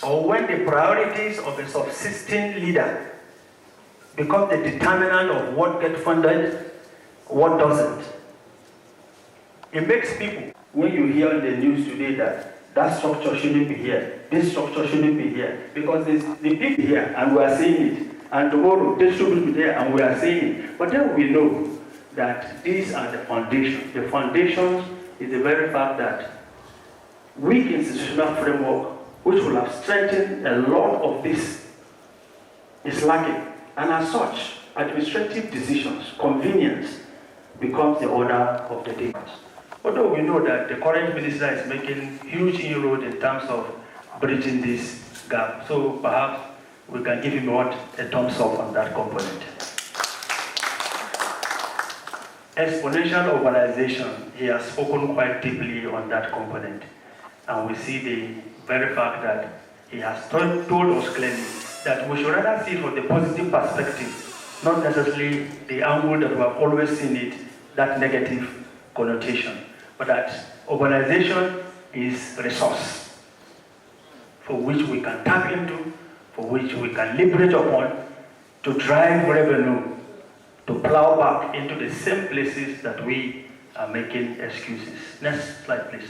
or when the priorities of a subsisting leader become the determinant of what gets funded, what doesn't. It makes people, when you hear on the news today that structure shouldn't be here, this structure shouldn't be here, because there's the people here and we are seeing it, and tomorrow this shouldn't be there and we are seeing it. But then we know that these are the foundations. The foundations is the very fact that weak institutional framework, which will have strengthened a lot of this, is lacking. And as such, administrative decisions, convenience, becomes the order of the day. Although we know that the current minister is making huge inroads in terms of bridging this gap, so perhaps we can give him a thumbs up on that component. Exponential urbanization, he has spoken quite deeply on that component. And we see the very fact that he has told us clearly that we should rather see it from the positive perspective, not necessarily the angle that we have always seen it, that negative connotation, but that urbanization is a resource for which we can tap into, for which we can leverage upon to drive revenue, to plow back into the same places that we are making excuses. Next slide, please.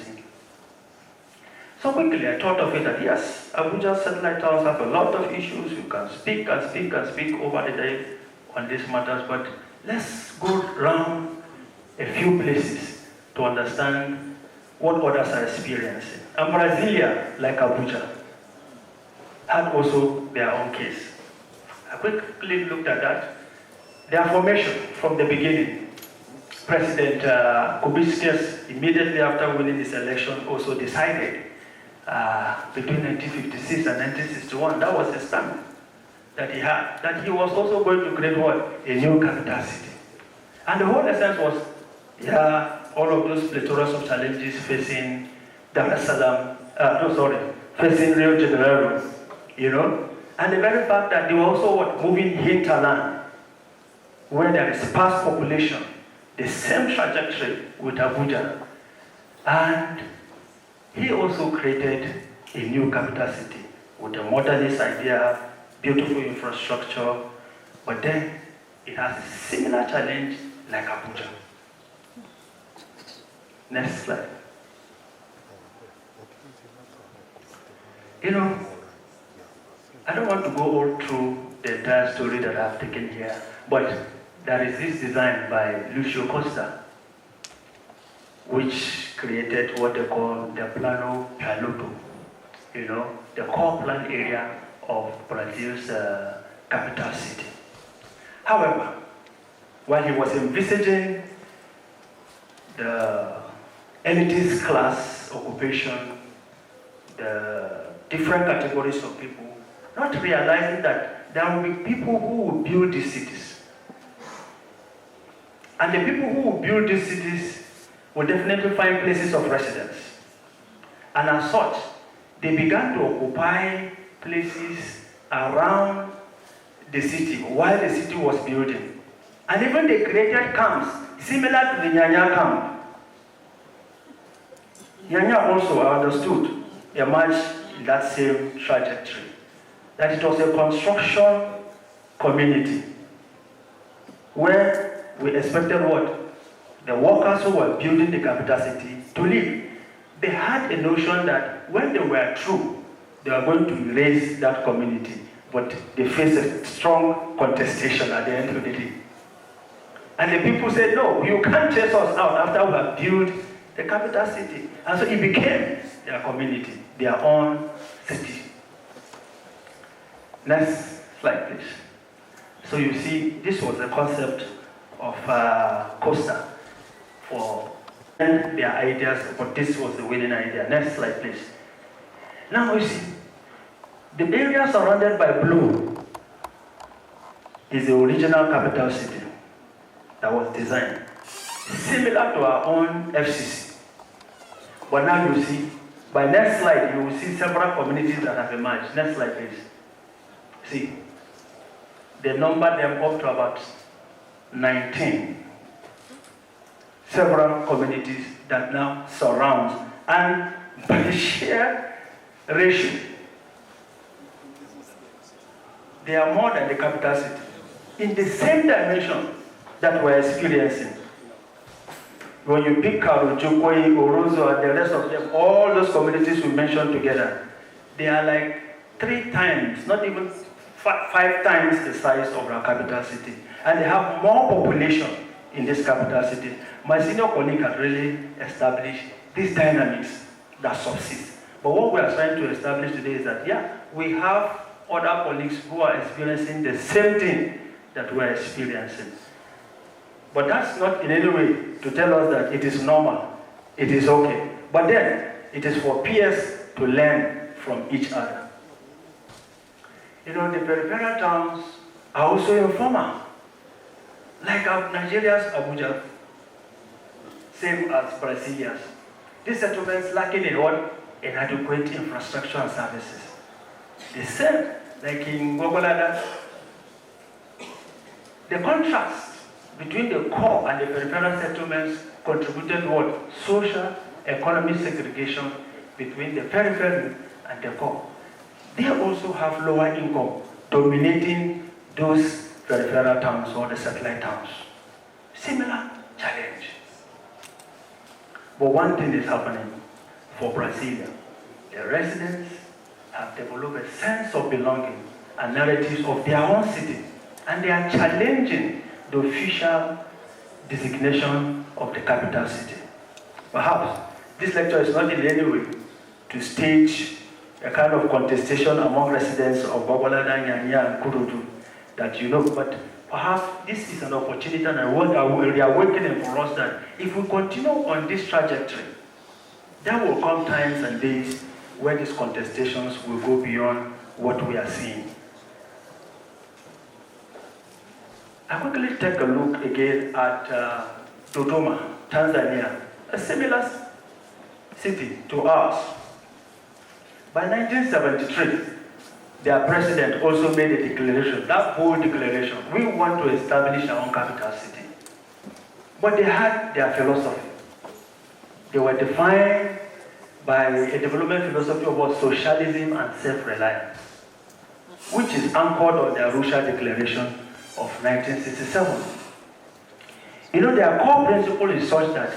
So quickly, I thought of it that yes, Abuja satellite towns have a lot of issues. You can speak and speak and speak over the day on these matters, but let's go around a few places to understand what others are experiencing. And Brasilia, like Abuja, had also their own case. I quickly looked at that. Their formation from the beginning. President Kubitschek, immediately after winning this election, also decided between 1956 and 1961, that was the stand that he had, that he was also going to create what? A new capital city. And the whole essence was, all of those plethora of challenges facing Dar es Salaam, facing Rio de Janeiro, and the very fact that they were also moving hinterland, where there is sparse population, the same trajectory with Abuja. And he also created a new capital city with a modernist idea, beautiful infrastructure, but then it has a similar challenge like Abuja. Next slide. I don't want to go all through the entire story that I've taken here, but there is this design by Lucio Costa, which created what they call the Plano Piloto, the core plan area of Brazil's capital city. However, while he was envisaging the elitist class occupation, the different categories of people, not realizing that there will be people who will build these cities. And the people who will build these cities will definitely find places of residence. And as such, they began to occupy places around the city while the city was building. And even they created camps similar to the Nyanya camp. Nyanya also, I understood, emerged in that same trajectory. That it was a construction community where we expected what? The workers who were building the capital city to live. They had a notion that when they were through, they were going to erase that community, but they faced a strong contestation at the end of the day. And the people said, no, you can't chase us out after we have built the capital city. And so it became their community, their own city. Next slide, please. So you see, this was the concept of Costa for their ideas, but this was the winning idea. Next slide, please. Now you see, the area surrounded by blue is the original capital city that was designed, similar to our own FCC. But now you see, by next slide, you will see several communities that have emerged. Next slide, please. See, they number them up to about 19. Several communities that now surround, and by the sheer ratio they are more than the capital city in the same dimension that we're experiencing. When you pick Karo, Jukwe, Orozo, and the rest of them, all those communities we mentioned together, they are like 3 times, not even 5 times the size of our capital city. And they have more population in this capital city. My senior colleague has really established these dynamics that subsist. But what we are trying to establish today is that, yeah, we have other colleagues who are experiencing the same thing that we are experiencing. But that's not in any way to tell us that it is normal, it is okay. But then, it is for peers to learn from each other. You know, the peripheral towns are also informal. Like Nigeria's Abuja, same as Brazilia's. These settlements lacking in what? Inadequate infrastructure and services. The same, like in Gogolada. The contrast between the core and the peripheral settlements contributed to what? Social, economic segregation between the periphery and the core. They also have lower income dominating those peripheral towns or the satellite towns. Similar challenge. But one thing is happening for Brasilia. The residents have developed a sense of belonging and narratives of their own city, and they are challenging the official designation of the capital city. Perhaps this lecture is not in any way to stage a kind of contestation among residents of Bogolada, Nyanya, and Kurudu that you know, but perhaps this is an opportunity and a reawakening for us that if we continue on this trajectory, there will come times and days where these contestations will go beyond what we are seeing. I quickly take a look again at Dodoma, Tanzania, a similar city to ours. By 1973, their president also made a declaration, that bold declaration, we want to establish our own capital city. But they had their philosophy. They were defined by a development philosophy of what? Socialism and self-reliance, which is anchored on the Arusha Declaration of 1967. You know, their core principle is such that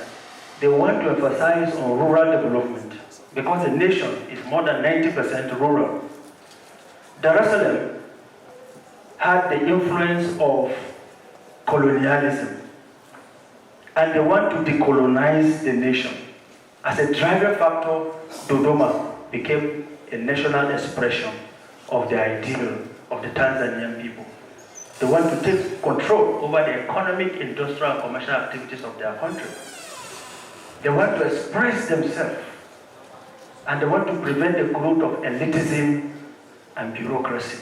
they want to emphasize on rural development because the nation is more than 90% rural. Dar es Salaam had the influence of colonialism, and they want to decolonize the nation. As a driving factor, Dodoma became a national expression of the ideal of the Tanzanian people. They want to take control over the economic, industrial, and commercial activities of their country. They want to express themselves, and they want to prevent the growth of elitism and bureaucracy.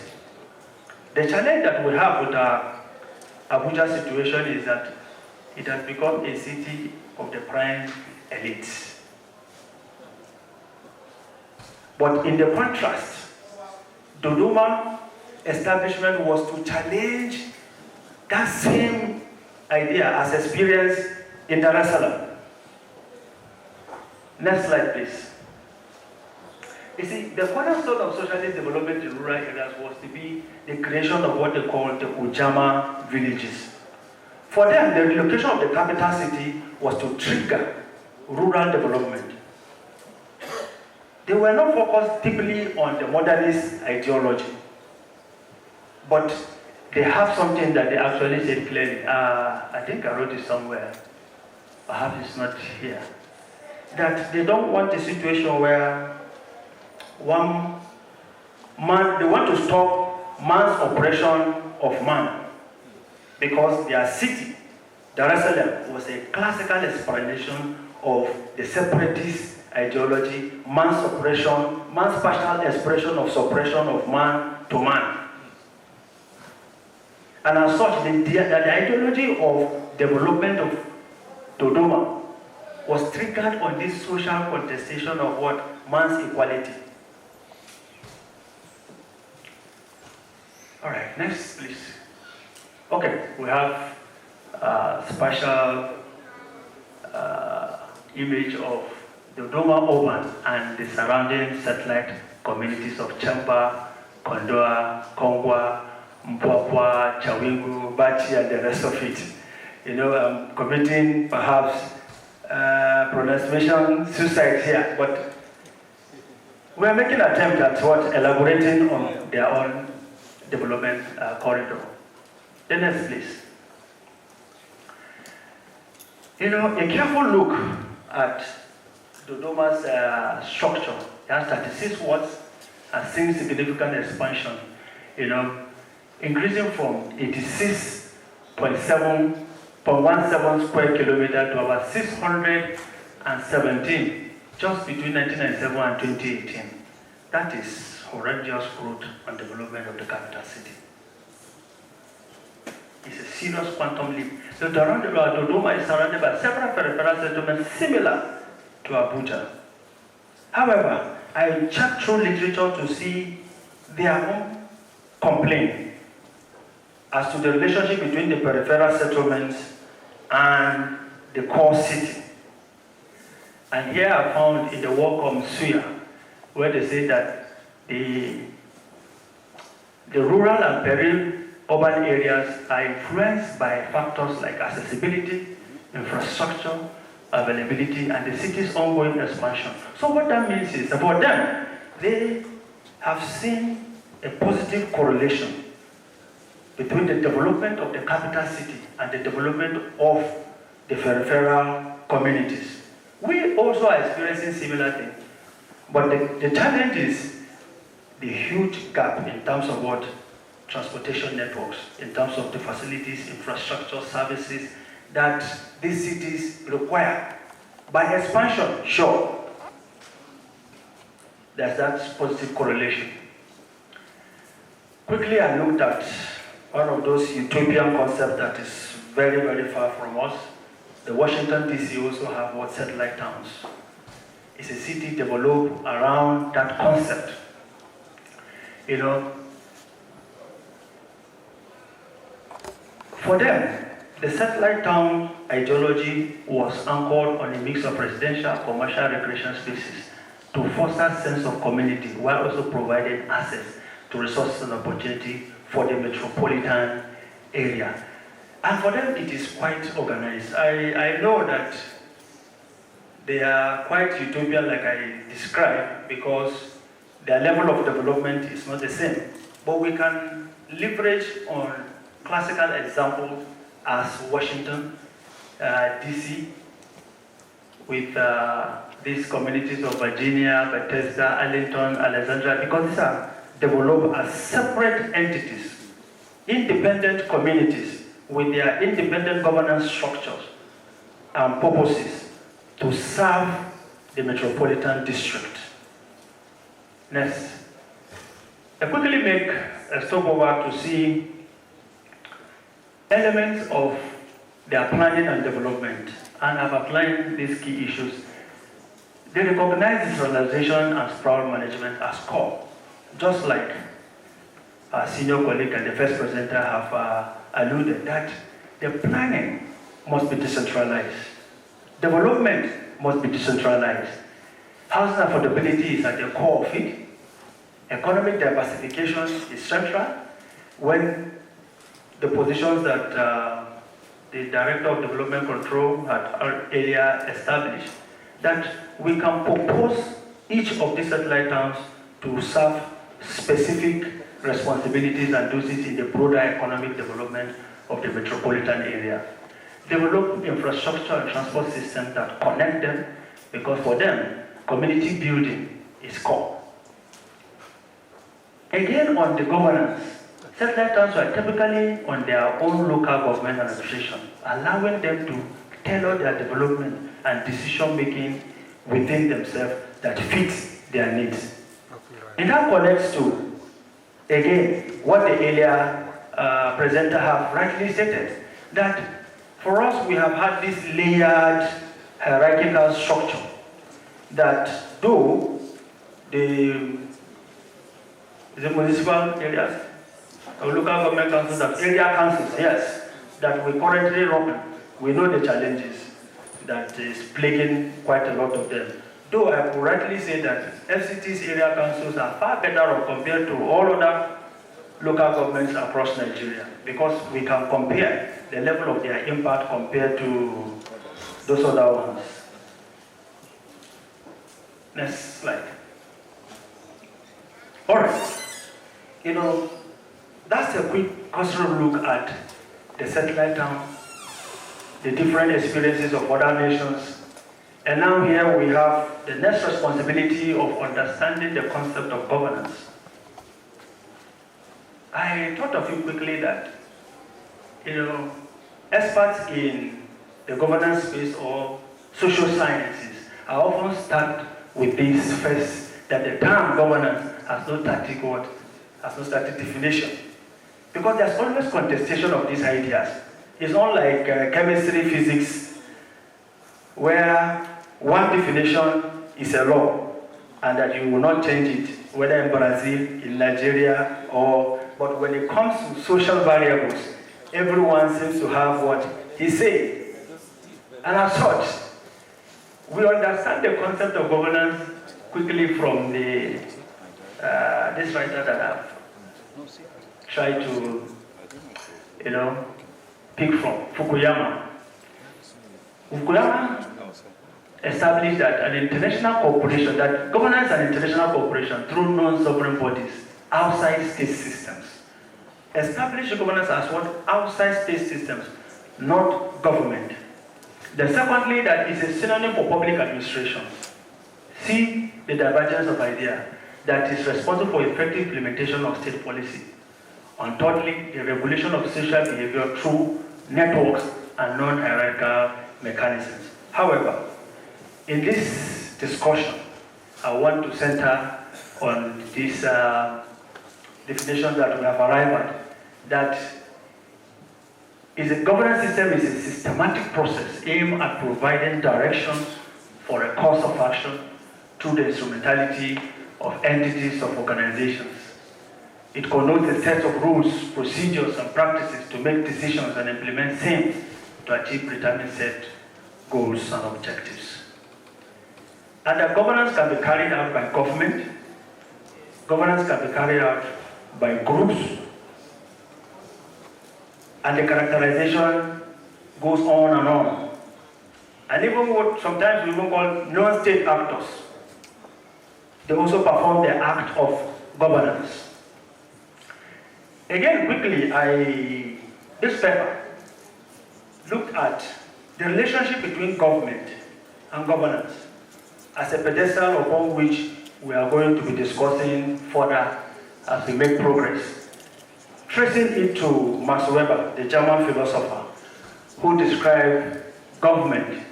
The challenge that we have with our Abuja situation is that it has become a city of the prime elites. But in the contrast, Dodoma establishment was to challenge that same idea as experienced in Dar es Salaam. Next slide, please. You see, the cornerstone of socialist development in rural areas was to be the creation of what they call the Ujamaa villages. For them, the relocation of the capital city was to trigger rural development. They were not focused deeply on the modernist ideology, but they have something that they actually said clearly. I think I wrote it somewhere. Perhaps it's not here. That they don't want a situation where one man, they want to stop man's oppression of man, because their city, Dar es Salaam, was a classical explanation of the separatist ideology, man's oppression, man's partial expression of suppression of man to man. And as such, the ideology of development of Dodoma was triggered on this social contestation of what? Man's equality. All right, next, please. Okay, we have a special image of Dodoma urban and the surrounding satellite communities of Champa, Kondoa, Kongwa, Mpwapwa, Chawingu, Bachi, and the rest of it. You know, I'm committing perhaps pronunciation suicide here, but we are making an attempt at elaborating on their own development corridor. The next, please. You know, a careful look at Dodoma's structure. It has 36 wards and seen significant expansion. You know, increasing from 86.17 square kilometers to about 617 just between 1997 and 2018. That is horrendous growth and development of the capital city. It's a serious quantum leap. So Dodoma is surrounded by several peripheral settlements similar to Abuja. However, I checked through literature to see their own complaint as to the relationship between the peripheral settlements and the core city. And here I found in the work of Suya, where they say that the rural and peri-urban areas are influenced by factors like accessibility, infrastructure, availability, and the city's ongoing expansion. So what that means is, for them, they have seen a positive correlation between the development of the capital city and the development of the peripheral communities. We also are experiencing similar things, but the challenge is the huge gap in terms of what transportation networks, in terms of the facilities, infrastructure, services that these cities require. By expansion, sure, there's that positive correlation. Quickly, I looked at one of those utopian concepts that is very, very far from us. The Washington, D.C. also have what satellite towns. It's a city developed around that concept. You know, for them, the satellite town ideology was anchored on a mix of residential, commercial, recreation spaces to foster a sense of community while also providing access to resources and opportunity for the metropolitan area. And for them, it is quite organized. I know that they are quite utopian, like I described, because their level of development is not the same. But we can leverage on classical examples as Washington, D.C., with these communities of Virginia, Bethesda, Arlington, Alexandria, because these are developed as separate entities, independent communities with their independent governance structures and purposes to serve the metropolitan district. Next. I quickly make a stopover to see elements of their planning and development, and I've applied these key issues. They recognize decentralization and sprawl management as core, just like our senior colleague and the first presenter have alluded that the planning must be decentralized. Development must be decentralized. Housing affordability is at the core of it. Economic diversification is central. When the positions that the Director of Development Control had earlier established, that we can propose each of these satellite towns to serve specific responsibilities and do it in the broader economic development of the metropolitan area. Develop infrastructure and transport systems that connect them, because for them, community building is core. Again, on the governance, satellite towns are typically on their own local government administration, allowing them to tailor their development and decision-making within themselves that fits their needs. And that connects to, again, what the earlier presenter have rightly stated, that for us we have had this layered hierarchical structure that though the municipal areas, or local government councils, that area councils, yes, that we currently run, we know the challenges that is plaguing quite a lot of them. Though I would rightly say that FCT's area councils are far better off compared to all other local governments across Nigeria, because we can compare the level of their impact compared to those other ones. Next slide. All right. That's a quick cursory look at the satellite town, the different experiences of other nations. And now here we have the next responsibility of understanding the concept of governance. I thought of you quickly that, experts in the governance space or social sciences are often start with this first, that the term governance has no static definition. Because there's always contestation of these ideas. It's not like chemistry, physics, where one definition is a law and that you will not change it, whether in Brazil, in Nigeria, but when it comes to social variables, everyone seems to have what he said. And as such, we understand the concept of governance quickly from this writer that I've tried to, pick from, Fukuyama. Fukuyama established that an international corporation, that governance and international cooperation through non-sovereign bodies outside state systems. Establish governance as what? Outside state systems, not government. Then secondly, that is a synonym for public administration. See the divergence of idea that is responsible for effective implementation of state policy. And thirdly, the regulation of social behavior through networks and non-hierarchical mechanisms. However, in this discussion, I want to center on this definition that we have arrived at, that a governance system is a systematic process aimed at providing direction for a course of action through the instrumentality of entities of organizations. It connotes a set of rules, procedures, and practices to make decisions and implement same to achieve predetermined set goals and objectives. And the governance can be carried out by government, governance can be carried out by groups, and the characterization goes on and on. And even what sometimes we even call non-state actors, they also perform the act of governance. Again, quickly, this paper looked at the relationship between government and governance as a pedestal upon which we are going to be discussing further as we make progress. Tracing it to Max Weber, the German philosopher, who described government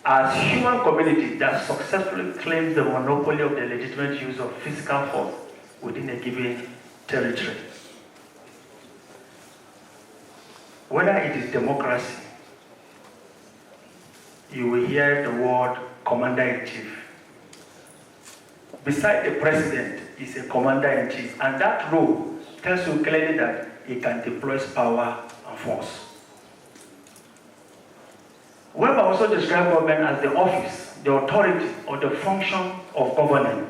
as human community that successfully claims the monopoly of the legitimate use of physical force within a given territory. Whether it is democracy, you will hear the word commander-in-chief. Beside the president is a commander-in-chief, and that role tells you clearly that he can deploy power and force. Weber also described government as the office, the authority, or the function of governing,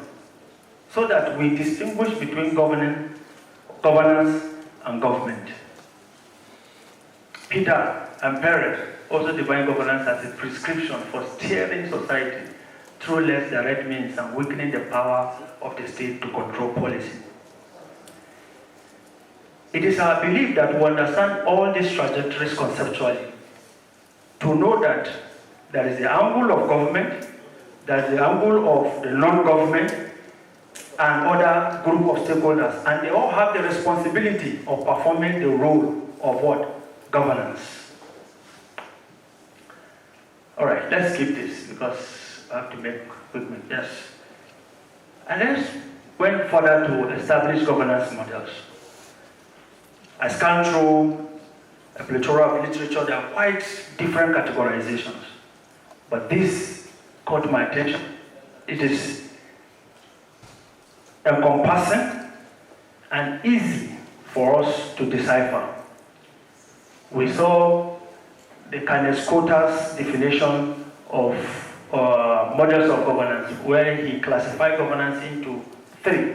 so that we distinguish between governance and government. Peter and Perez also define governance as a prescription for steering society through less direct means and weakening the power of the state to control policy. It is our belief that we understand all these trajectories conceptually to know that there is the angle of government, there is the angle of the non-government, and other group of stakeholders, and they all have the responsibility of performing the role of what? Governance. All right, let's skip this because I have to make quick yes. And let's went further to establish governance models. I scanned through a plethora of literature. There are quite different categorizations, but this caught my attention. It is encompassing and easy for us to decipher. We saw the Canescota's definition of models of governance, where he classified governance into three: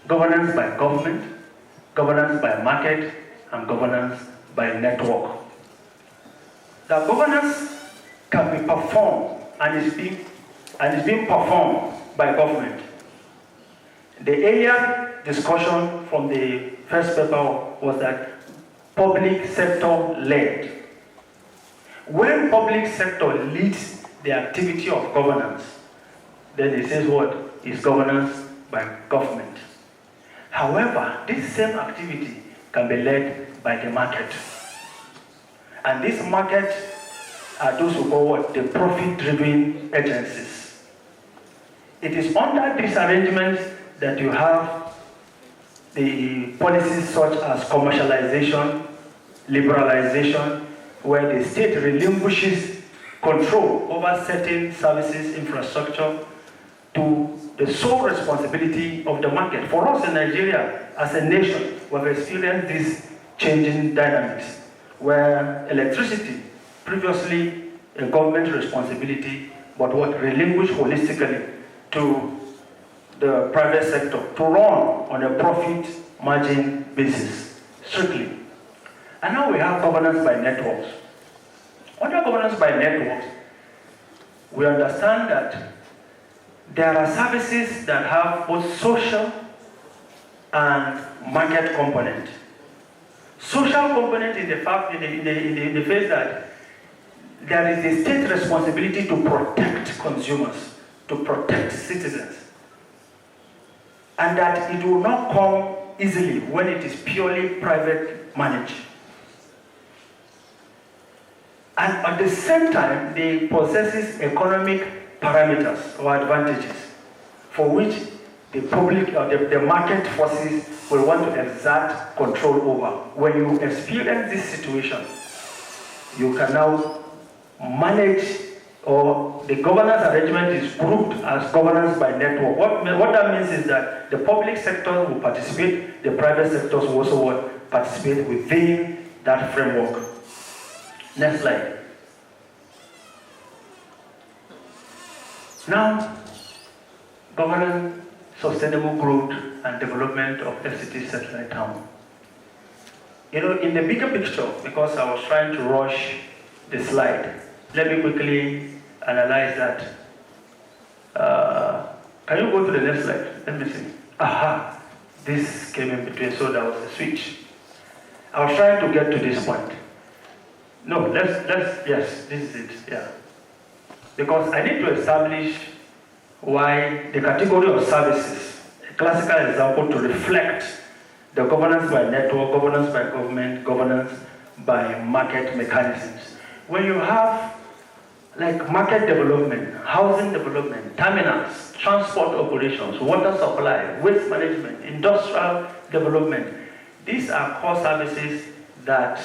governance by government, governance by market, and governance by network. The governance can be performed and is being performed by government. The area discussion from the first paper was that public sector led. When public sector leads the activity of governance, then it says what is governance by government. However, this same activity can be led by the market. And this market are those who call what? The profit-driven agencies. It is under these arrangements that you have the policies such as commercialization, liberalization, where the state relinquishes control over certain services, infrastructure, to the sole responsibility of the market. For us in Nigeria, as a nation, we have experienced this changing dynamics, where electricity, previously a government responsibility, but what relinquished holistically to the private sector to run on a profit margin basis, strictly. And now we have governance by networks. Under governance by networks, we understand that there are services that have both social and market component. Social component is the fact in the phase that there is a state responsibility to protect consumers, to protect citizens, and that it will not come easily when it is purely private managed. And at the same time, they possesses economic parameters or advantages for which the public or the market forces will want to exert control over. When you experience this situation, you can now manage, or the governance arrangement is grouped as governance by network. What that means is that the public sector will participate, the private sectors will also participate within that framework. Next slide. Now, governing sustainable growth and development of FCT satellite town. You know, in the bigger picture, because I was trying to rush the slide, let me quickly analyze that. Can you go to the next slide? Let me see. Aha, this came in between, so there was a switch. I was trying to get to this point. No, yes, this is it, yeah. Because I need to establish why the category of services, a classical example to reflect the governance by network, governance by government, governance by market mechanisms. When you have like market development, housing development, terminals, transport operations, water supply, waste management, industrial development, these are core services that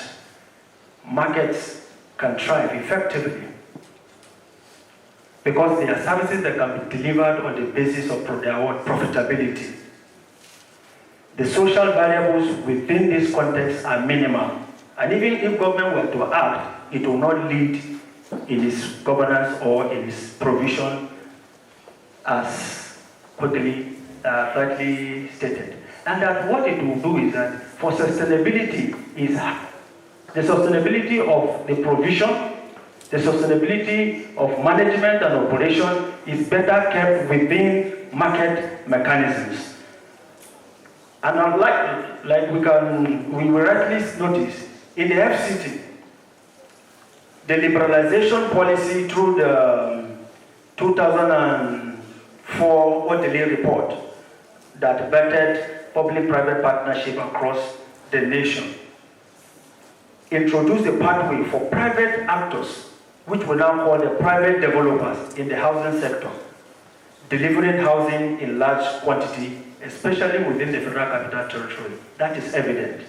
markets can thrive effectively, because they are services that can be delivered on the basis of their own profitability. The social variables within this context are minimal, and even if government were to act, it will not lead in its governance or in its provision as quickly, rightly stated. And that what it will do is that for sustainability is the sustainability of the provision, the sustainability of management and operation is better kept within market mechanisms. And like we will rightly notice, in the FCT, the liberalization policy through the 2004 Odelay report that vetted public-private partnership across the nation introduced a pathway for private actors, which we now call the private developers in the housing sector, delivering housing in large quantity, especially within the Federal Capital Territory. That is evident.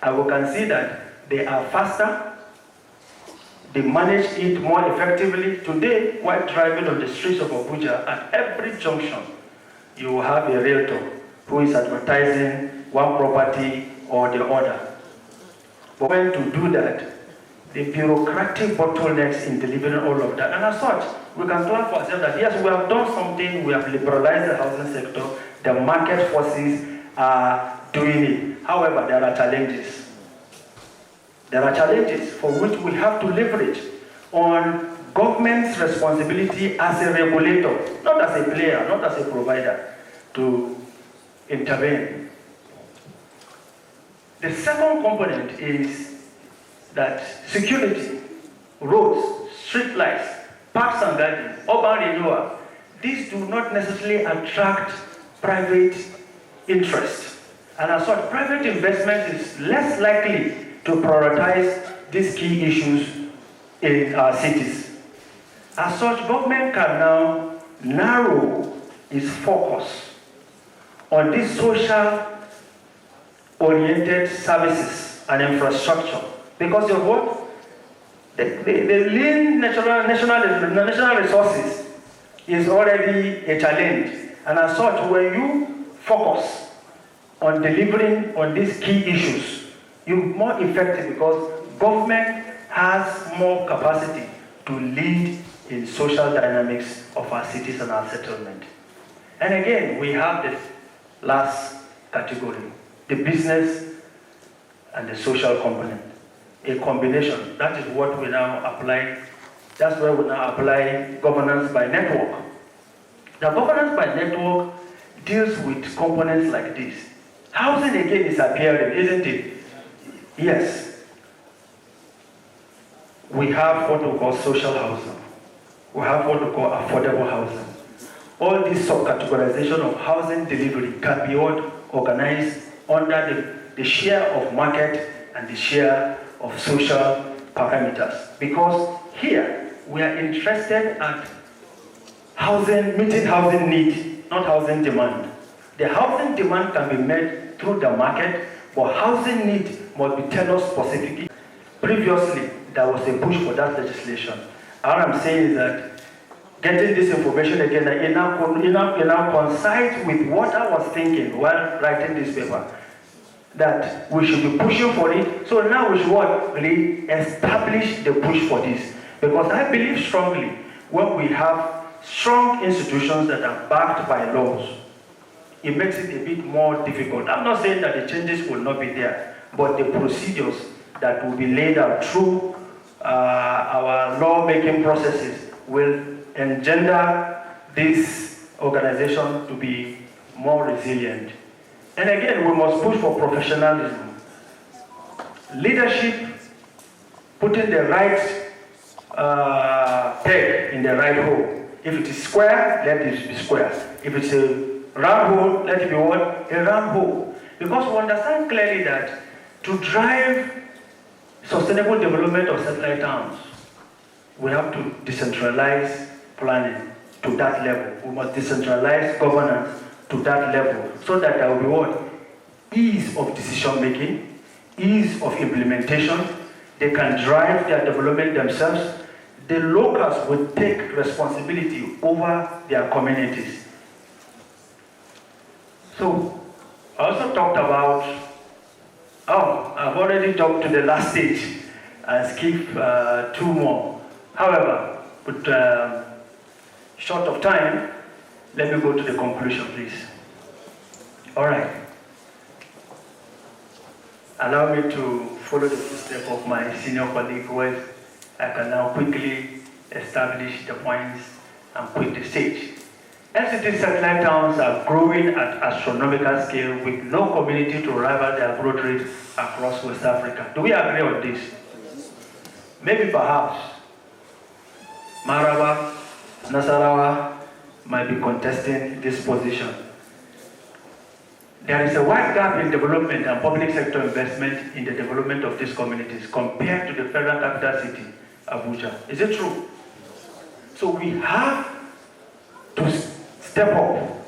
And we can see that they are faster, they manage it more effectively. Today, while driving on the streets of Abuja, at every junction, you will have a realtor who is advertising one property or the other. But when to do that, the bureaucratic bottlenecks in delivering all of that. And as such, we can clap for ourselves that yes, we have done something, we have liberalized the housing sector, the market forces are doing it. However, there are challenges. There are challenges for which we have to leverage on government's responsibility as a regulator, not as a player, not as a provider, to intervene. The second component is that security, roads, street lights, parks and gardens, urban renewal, these do not necessarily attract private interest. And as such, private investment is less likely to prioritize these key issues in our cities. As such, government can now narrow its focus on these social-oriented services and infrastructure. Because of what? The lean national resources is already a challenge. And as such, when you focus on delivering on these key issues, you're more effective because government has more capacity to lead in social dynamics of our cities and our settlement. And again, we have the last category, the business and the social component. A combination, that is what we now apply, that's where we now apply governance by network. Now, governance by network deals with components like this. Housing again is appearing, isn't it? Yes. We have what we call social housing. We have what we call affordable housing. All this subcategorization of housing delivery can be organized under the share of market and the share of social parameters. Because here, we are interested at housing, meeting housing need, not housing demand. The housing demand can be met through the market, but housing need must be tailored specifically. Previously, there was a push for that legislation. All I'm saying is that getting this information again, it now coincides with what I was thinking while writing this paper, that we should be pushing for it. So now we should re-establish the push for this. Because I believe strongly when we have strong institutions that are backed by laws, it makes it a bit more difficult. I'm not saying that the changes will not be there, but the procedures that will be laid out through our lawmaking processes will engender this organization to be more resilient. And again, we must push for professionalism. Leadership, putting the right peg in the right hole. If it is square, let it be square. If it's a round hole, let it be what? A round hole. Because we understand clearly that to drive sustainable development of satellite towns, we have to decentralize planning to that level. We must decentralize governance to that level so that there will be what? Ease of decision making, ease of implementation. They can drive their development themselves. The locals will take responsibility over their communities. So, I also talked about, I've already jumped to the last stage and skip 2 more. However, with short of time, let me go to the conclusion, please. All right. Allow me to follow the footsteps of my senior colleague, where I can now quickly establish the points and quit the stage. FCT satellite towns are growing at astronomical scale with no community to rival their growth rate across West Africa. Do we agree on this? Maybe perhaps Maraba, Nasarawa might be contesting this position. There is a wide gap in development and public sector investment in the development of these communities compared to the federal capital city, Abuja. Is it true? So we have to step up,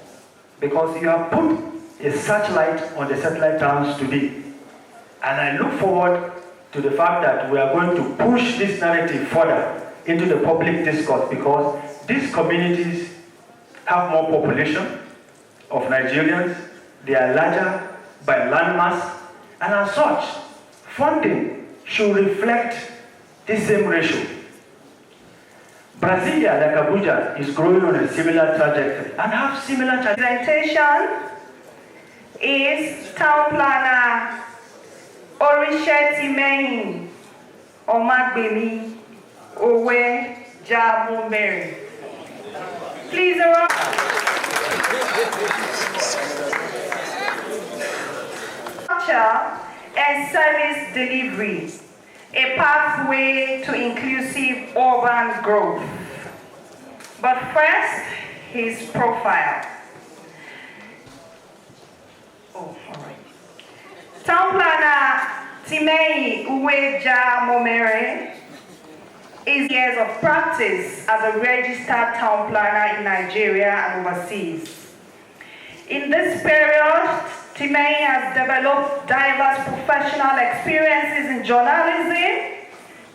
because you have put a searchlight on the satellite towns today. And I look forward to the fact that we are going to push this narrative further into the public discourse, because these communities have more population of Nigerians, they are larger by landmass, and as such, funding should reflect the same ratio. Brasilia, like Abuja, is growing on a similar trajectory and have similar presentation. is Town Planner Orisetimehin Omagbemi Owe Jamumere. Please around. Culture and service delivery, a pathway to inclusive urban growth. But first, his profile. Oh, all right. Town Planner Timei Uweja Momere is years of practice as a registered town planner in Nigeria and overseas. In this period, Timei has developed diverse professional experiences in journalism,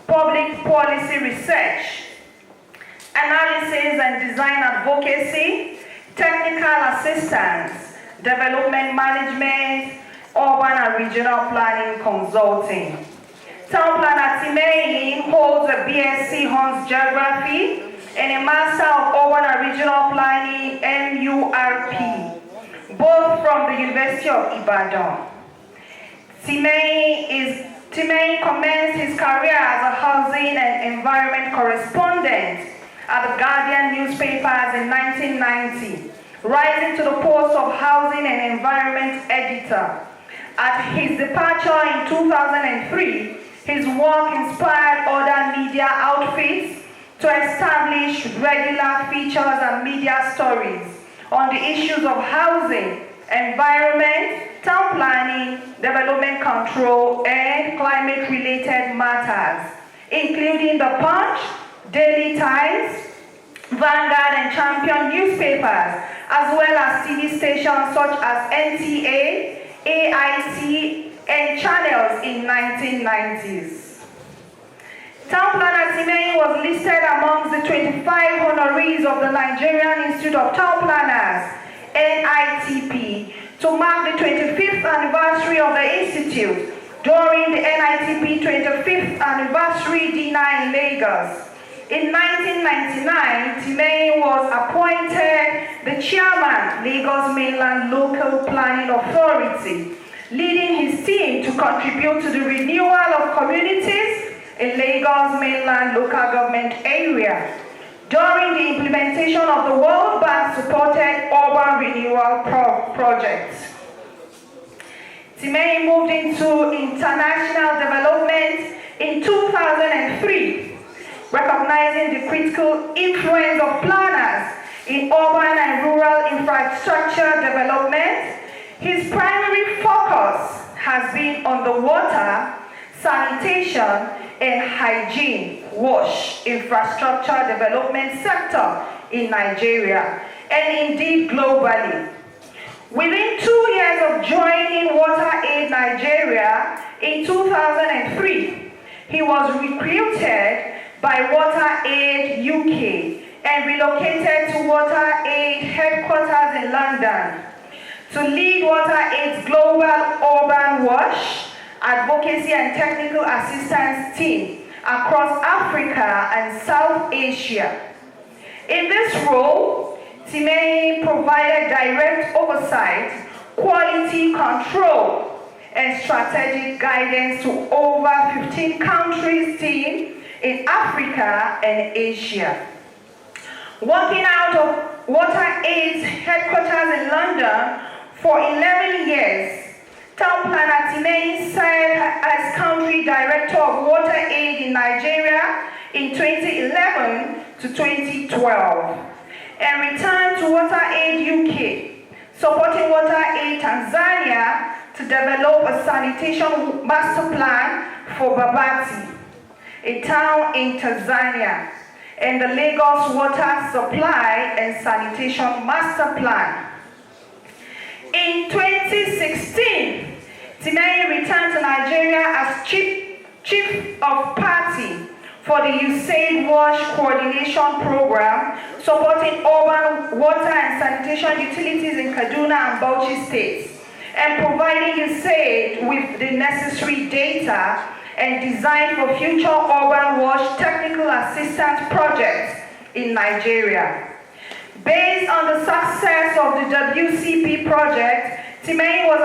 public policy research, analysis and design advocacy, technical assistance, development management, urban and regional planning consulting. Town Planner Timei holds a BSc Hons Geography and a Master of Urban and Regional Planning MURP, both from the University of Ibadan. Timei commenced his career as a housing and environment correspondent at the Guardian newspapers in 1990, rising to the post of housing and environment editor. At his departure in 2003, his work inspired other media outfits to establish regular features and media stories on the issues of housing, environment, town planning, development control, and climate-related matters, including the Punch, Daily Times, Vanguard, and Champion newspapers, as well as TV stations such as NTA, AIT, and channels in 1990s. Town Planner Timei was listed amongst the 25 honorees of the Nigerian Institute of Town Planners, NITP, to mark the 25th anniversary of the Institute during the NITP 25th anniversary dinner in Lagos. In 1999, Timei was appointed the chairman, Lagos Mainland Local Planning Authority, leading his team to contribute to the renewal of communities in Lagos Mainland Local Government area during the implementation of the World Bank-supported urban renewal projects. Timei moved into international development in 2003, recognizing the critical influence of planners in urban and rural infrastructure development. His primary focus has been on the water, sanitation, and hygiene (WASH) infrastructure development sector in Nigeria, and indeed globally. Within 2 years of joining WaterAid Nigeria in 2003, he was recruited by WaterAid UK and relocated to WaterAid headquarters in London to lead WaterAid's global urban WASH advocacy and technical assistance team across Africa and South Asia. In this role, Timei provided direct oversight, quality control, and strategic guidance to over 15 countries team in Africa and Asia. Working out of WaterAid's headquarters in London for 11 years, Town Planner Timei served as Country Director of WaterAid in Nigeria in 2011 to 2012, and returned to WaterAid UK, supporting WaterAid Tanzania to develop a sanitation master plan for Babati, a town in Tanzania, and the Lagos Water Supply and Sanitation Master Plan. In 2016, Timei returned to Nigeria as Chief of Party for the USAID WASH Coordination Program, supporting urban water and sanitation utilities in Kaduna and Bauchi states, and providing USAID with the necessary data and design for future urban WASH technical assistance projects in Nigeria. Based on the success of the WCP project, Timei was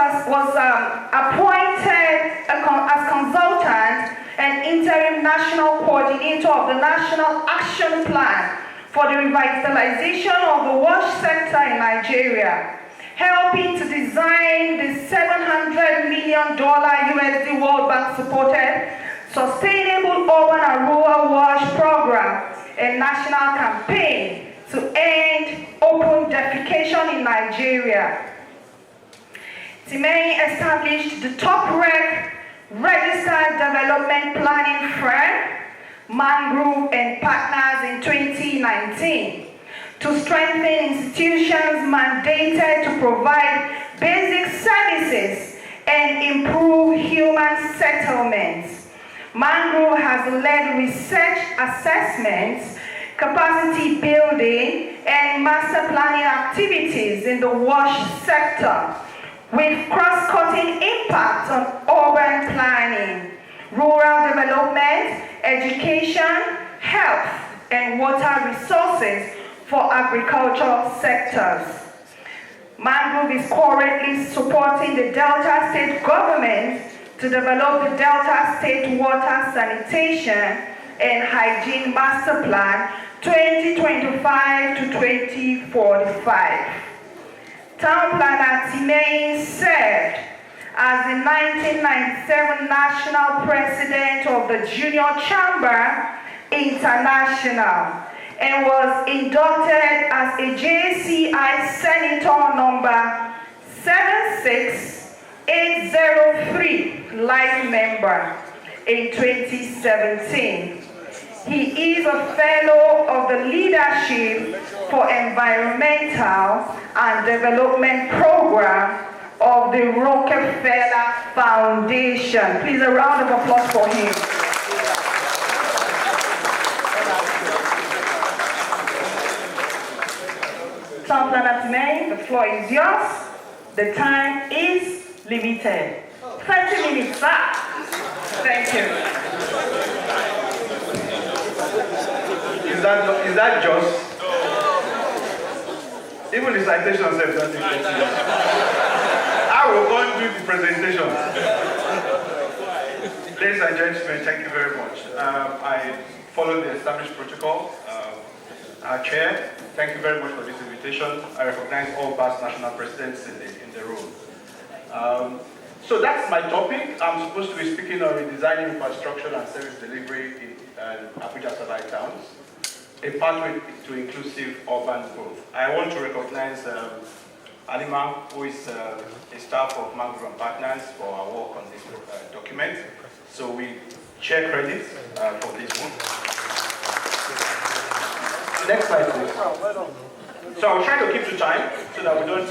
appointed as consultant and interim national coordinator of the National Action Plan for the revitalization of the wash sector in Nigeria, helping to design the $700 million USD World Bank supported Sustainable Urban and Rural Wash Program, a national campaign to end open defecation in Nigeria. Timei established the top-ranked registered development planning firm, Mangrove and Partners, in 2019 to strengthen institutions mandated to provide basic services and improve human settlements. Mangrove has led research assessments, capacity building, and master planning activities in the wash sector, with cross-cutting impact on urban planning, rural development, education, health, and water resources for agricultural sectors. Mangrove is currently supporting the Delta State government to develop the Delta State Water Sanitation and Hygiene Master Plan 2025 to 2045. Town Planner Timei served as the 1997 National President of the Junior Chamber International and was inducted as a JCI Senator number 76803 Life Member in 2017. He is a Fellow of the Leadership for Environmental and Development Program of the Rockefeller Foundation. Please, a round of applause for him. Town Planner Timei, the floor is yours. The time is limited. 30 minutes, sir. Thank you. Is that just? Even the citation says that. I will go and do the presentation. Ladies and gentlemen, thank you very much. I follow the established protocol. Our chair, thank you very much for this invitation. I recognize all past national presidents in the room. So that's my topic. I'm supposed to be speaking on redesigning infrastructure and service delivery in Abuja satellite towns, a pathway to inclusive urban growth. I want to recognize Alima, who is a staff of Mangrove and Partners, for our work on this document. So we share credit for this one. Next slide, please. So I'll try to keep to time so that we don't.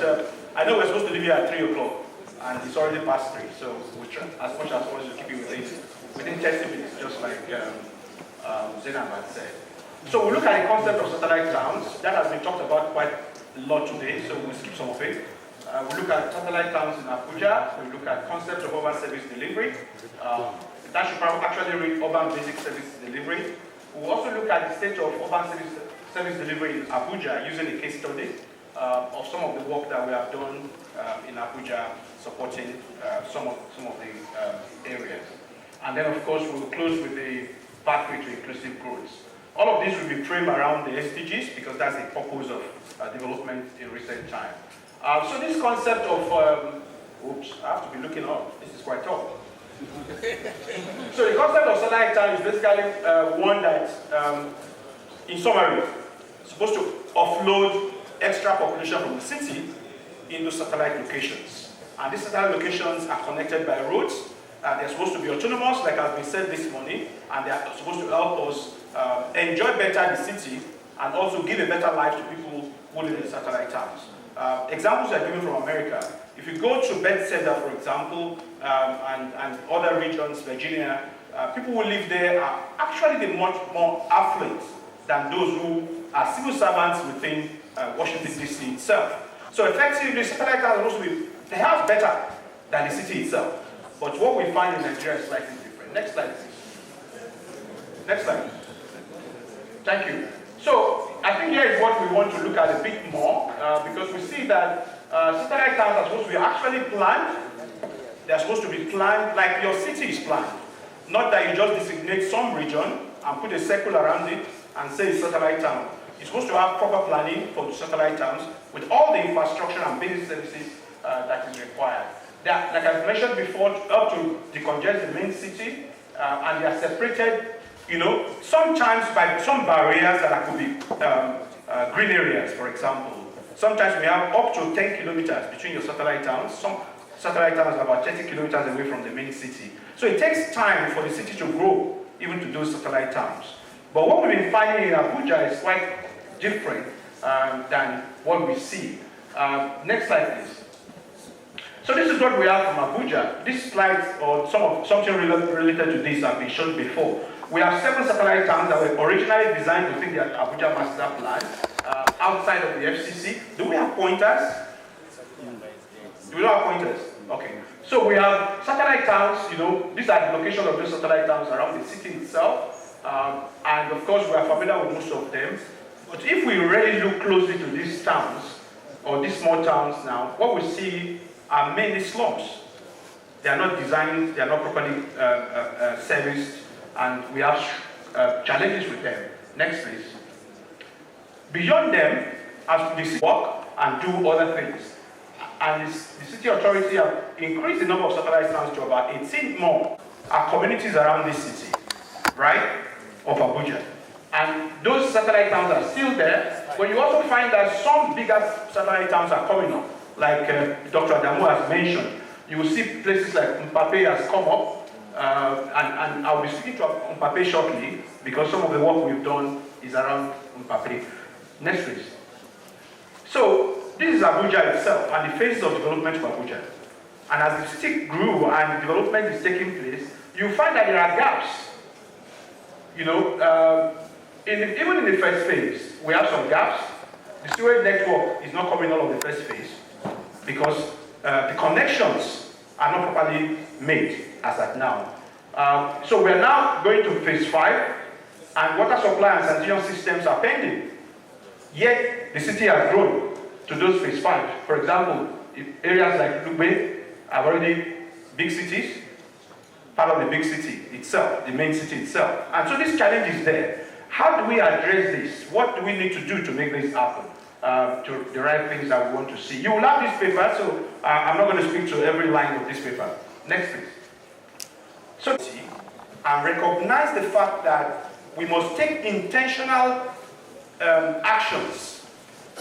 I know we're supposed to leave here at 3 o'clock, and it's already past 3. So we try as much as possible to keep it within 30 minutes, just like Zainab had said. So we look at the concept of satellite towns. That has been talked about quite a lot today, so we'll skip some of it. We look at satellite towns in Abuja. We look at concepts of urban service delivery. That should probably actually read urban basic service delivery. We'll also look at the state of urban service delivery in Abuja using a case study of some of the work that we have done in Abuja supporting some of the areas. And then, of course, we'll close with the pathway to inclusive growth. All of this will be framed around the SDGs because that's the purpose of development in recent time. So this concept of, oops, I have to be looking up. This is quite tough. So the concept of satellite town is basically one that, in summary, is supposed to offload extra population from the city into satellite locations. And these satellite locations are connected by roads. They're supposed to be autonomous, like has been said this morning, and they are supposed to help us enjoy better the city and also give a better life to people who live in satellite towns. Examples are given from America. If you go to Bethesda, for example, and other regions, Virginia, people who live there are actually much more affluent than those who are civil servants within Washington, D.C. itself. So effectively, satellite towns are supposed to be perhaps better than the city itself. But what we find in Nigeria is slightly different. Next slide, please. Next slide. Thank you. So I think here is what we want to look at a bit more, because we see that Satellite towns are supposed to be actually planned. They are supposed to be planned like your city is planned. Not that you just designate some region and put a circle around it and say it's satellite town. You're supposed to have proper planning for the satellite towns with all the infrastructure and basic services that is required. They are, like I've mentioned before, up to decongest the main city, and they are separated, sometimes by some barriers that could be green areas, for example. Sometimes we have up to 10 kilometers between your satellite towns. Some satellite towns are about 30 kilometers away from the main city. So it takes time for the city to grow, even to those satellite towns. But what we've been finding in Abuja is quite different than what we see. Next slide, please. So this is what we have from Abuja. This slide, or something related to this, have been shown before. We have 7 satellite towns that were originally designed to fit the Abuja Master Plan outside of the FCC. Do we have pointers? Do we not have pointers? Okay. So we have satellite towns, these are the location of those satellite towns around the city itself. And of course, we are familiar with most of them. But if we really look closely to these towns, or these small towns now, what we see are mainly slums. They are not designed, they are not properly serviced, and we have challenges with them. Next, please. Beyond them, as we work and do other things, and the city authority have increased the number of satellite towns to about 18 more communities around this city, right, of Abuja. And those satellite towns are still there, but you also find that some bigger satellite towns are coming up, like Dr. Adamu has mentioned. You will see places like Mpape has come up, and I'll be speaking to Mpape shortly, because some of the work we've done is around Mpape. Next, please. So, this is Abuja itself, and the phases of development of Abuja. And as the city grew and development is taking place, you find that there are gaps. Even in the first phase, we have some gaps. The sewage network is not covering all of the first phase because the connections are not properly made as at now. So we are now going to phase 5, and water supply and sanitation systems are pending. Yet the city has grown to those phase 5. For example, areas like Lugbe are already big cities, part of the big city itself, the main city itself. And so this challenge is there. How do we address this? What do we need to do to make this happen? To the right things that we want to see. You will have this paper, so I'm not going to speak to every line of this paper. Next, please. So, and recognize the fact that we must take intentional actions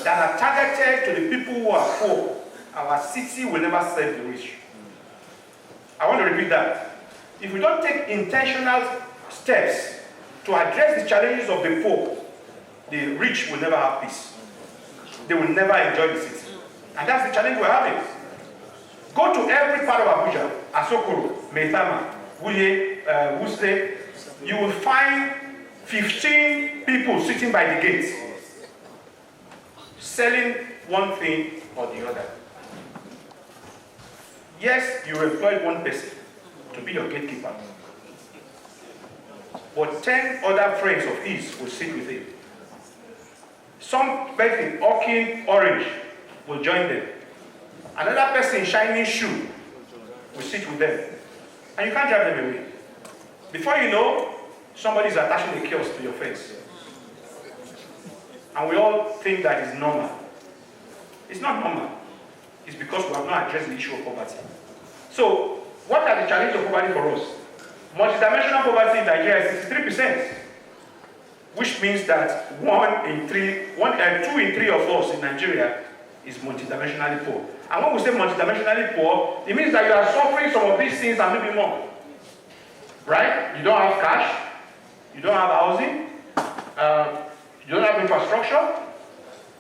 that are targeted to the people who are poor. Our city will never serve the rich. I want to repeat that. If we don't take intentional steps to address the challenges of the poor, the rich will never have peace. They will never enjoy the city. And that's the challenge we're having. Go to every part of Abuja, Asokoro, Maitama, Wuye, Wusle, you will find 15 people sitting by the gates, selling one thing or the other. Yes, you employed one person to be your gatekeeper, but 10 other friends of his will sit with him. Some person hawking orange will join them. Another person shining shoe will sit with them. And you can't drive them away. Before you know, somebody is attaching a kiosk to your face. And we all think that is normal. It's not normal. It's because we have not addressed the issue of poverty. So, what are the challenges of poverty for us? Multidimensional poverty in Nigeria is 63%, which means that 2 in 3 of us in Nigeria is multidimensionally poor. And when we say multidimensionally poor, it means that you are suffering some of these things and maybe more. Right? You don't have cash, you don't have housing, you don't have infrastructure,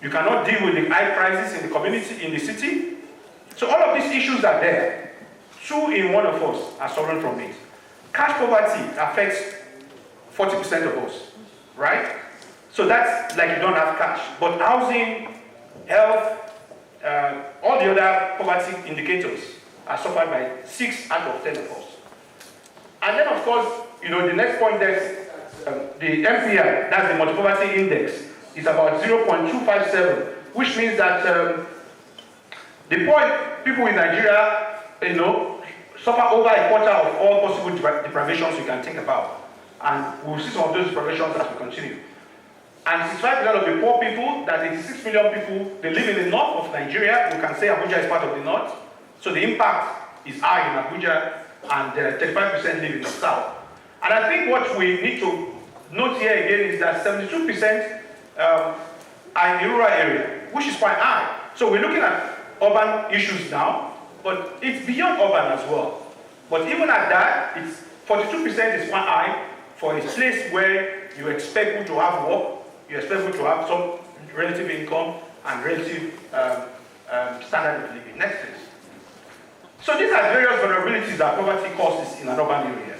you cannot deal with the high prices in the community, in the city. So all of these issues are there. 2 in 1 of us are suffering from it. Cash poverty affects 40% of us, right? So that's like you don't have cash. But housing, health, all the other poverty indicators are suffered by 6 out of 10 of us. And then, of course, the next point there, the MPI, that's the multi-poverty index, is about 0.257, which means that The poor people in Nigeria, suffer over a quarter of all possible deprivations you can think about. And we'll see some of those deprivations as we continue. And 65% of the poor people, that is 6 million people, they live in the north of Nigeria. We can say Abuja is part of the north. So the impact is high in Abuja, and 35% live in the south. And I think what we need to note here again is that 72% are in the rural area, which is quite high. So we're looking at urban issues now, but it's beyond urban as well. But even at that, it's 42% is quite high for a place where you expect people to have work, you expect people to have some relative income and relative standard of living. Next please. So these are various vulnerabilities that poverty causes in an urban area.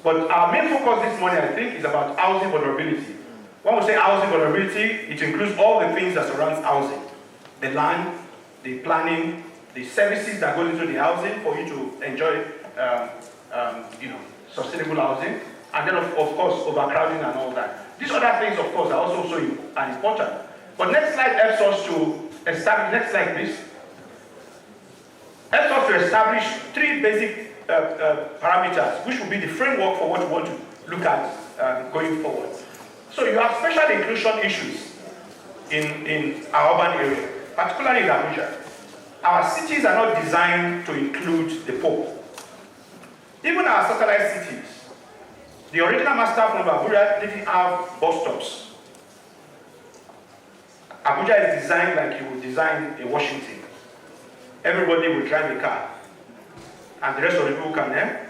But our main focus this morning, I think, is about housing vulnerability. When we say housing vulnerability, it includes all the things that surround housing. The land, the planning, the services that go into the housing for you to enjoy sustainable housing. And then, of course, overcrowding and all that. These other things, of course, are also so important. But next slide helps us to establish, next slide please, helps us to establish 3 basic parameters, which will be the framework for what we want to look at going forward. So you have special inclusion issues in our urban area, particularly in Abuja. Our cities are not designed to include the poor. Even our satellite cities, the original master plan of Abuja didn't have bus stops. Abuja is designed like you would design a Washington. Everybody will drive a car, and the rest of the people can then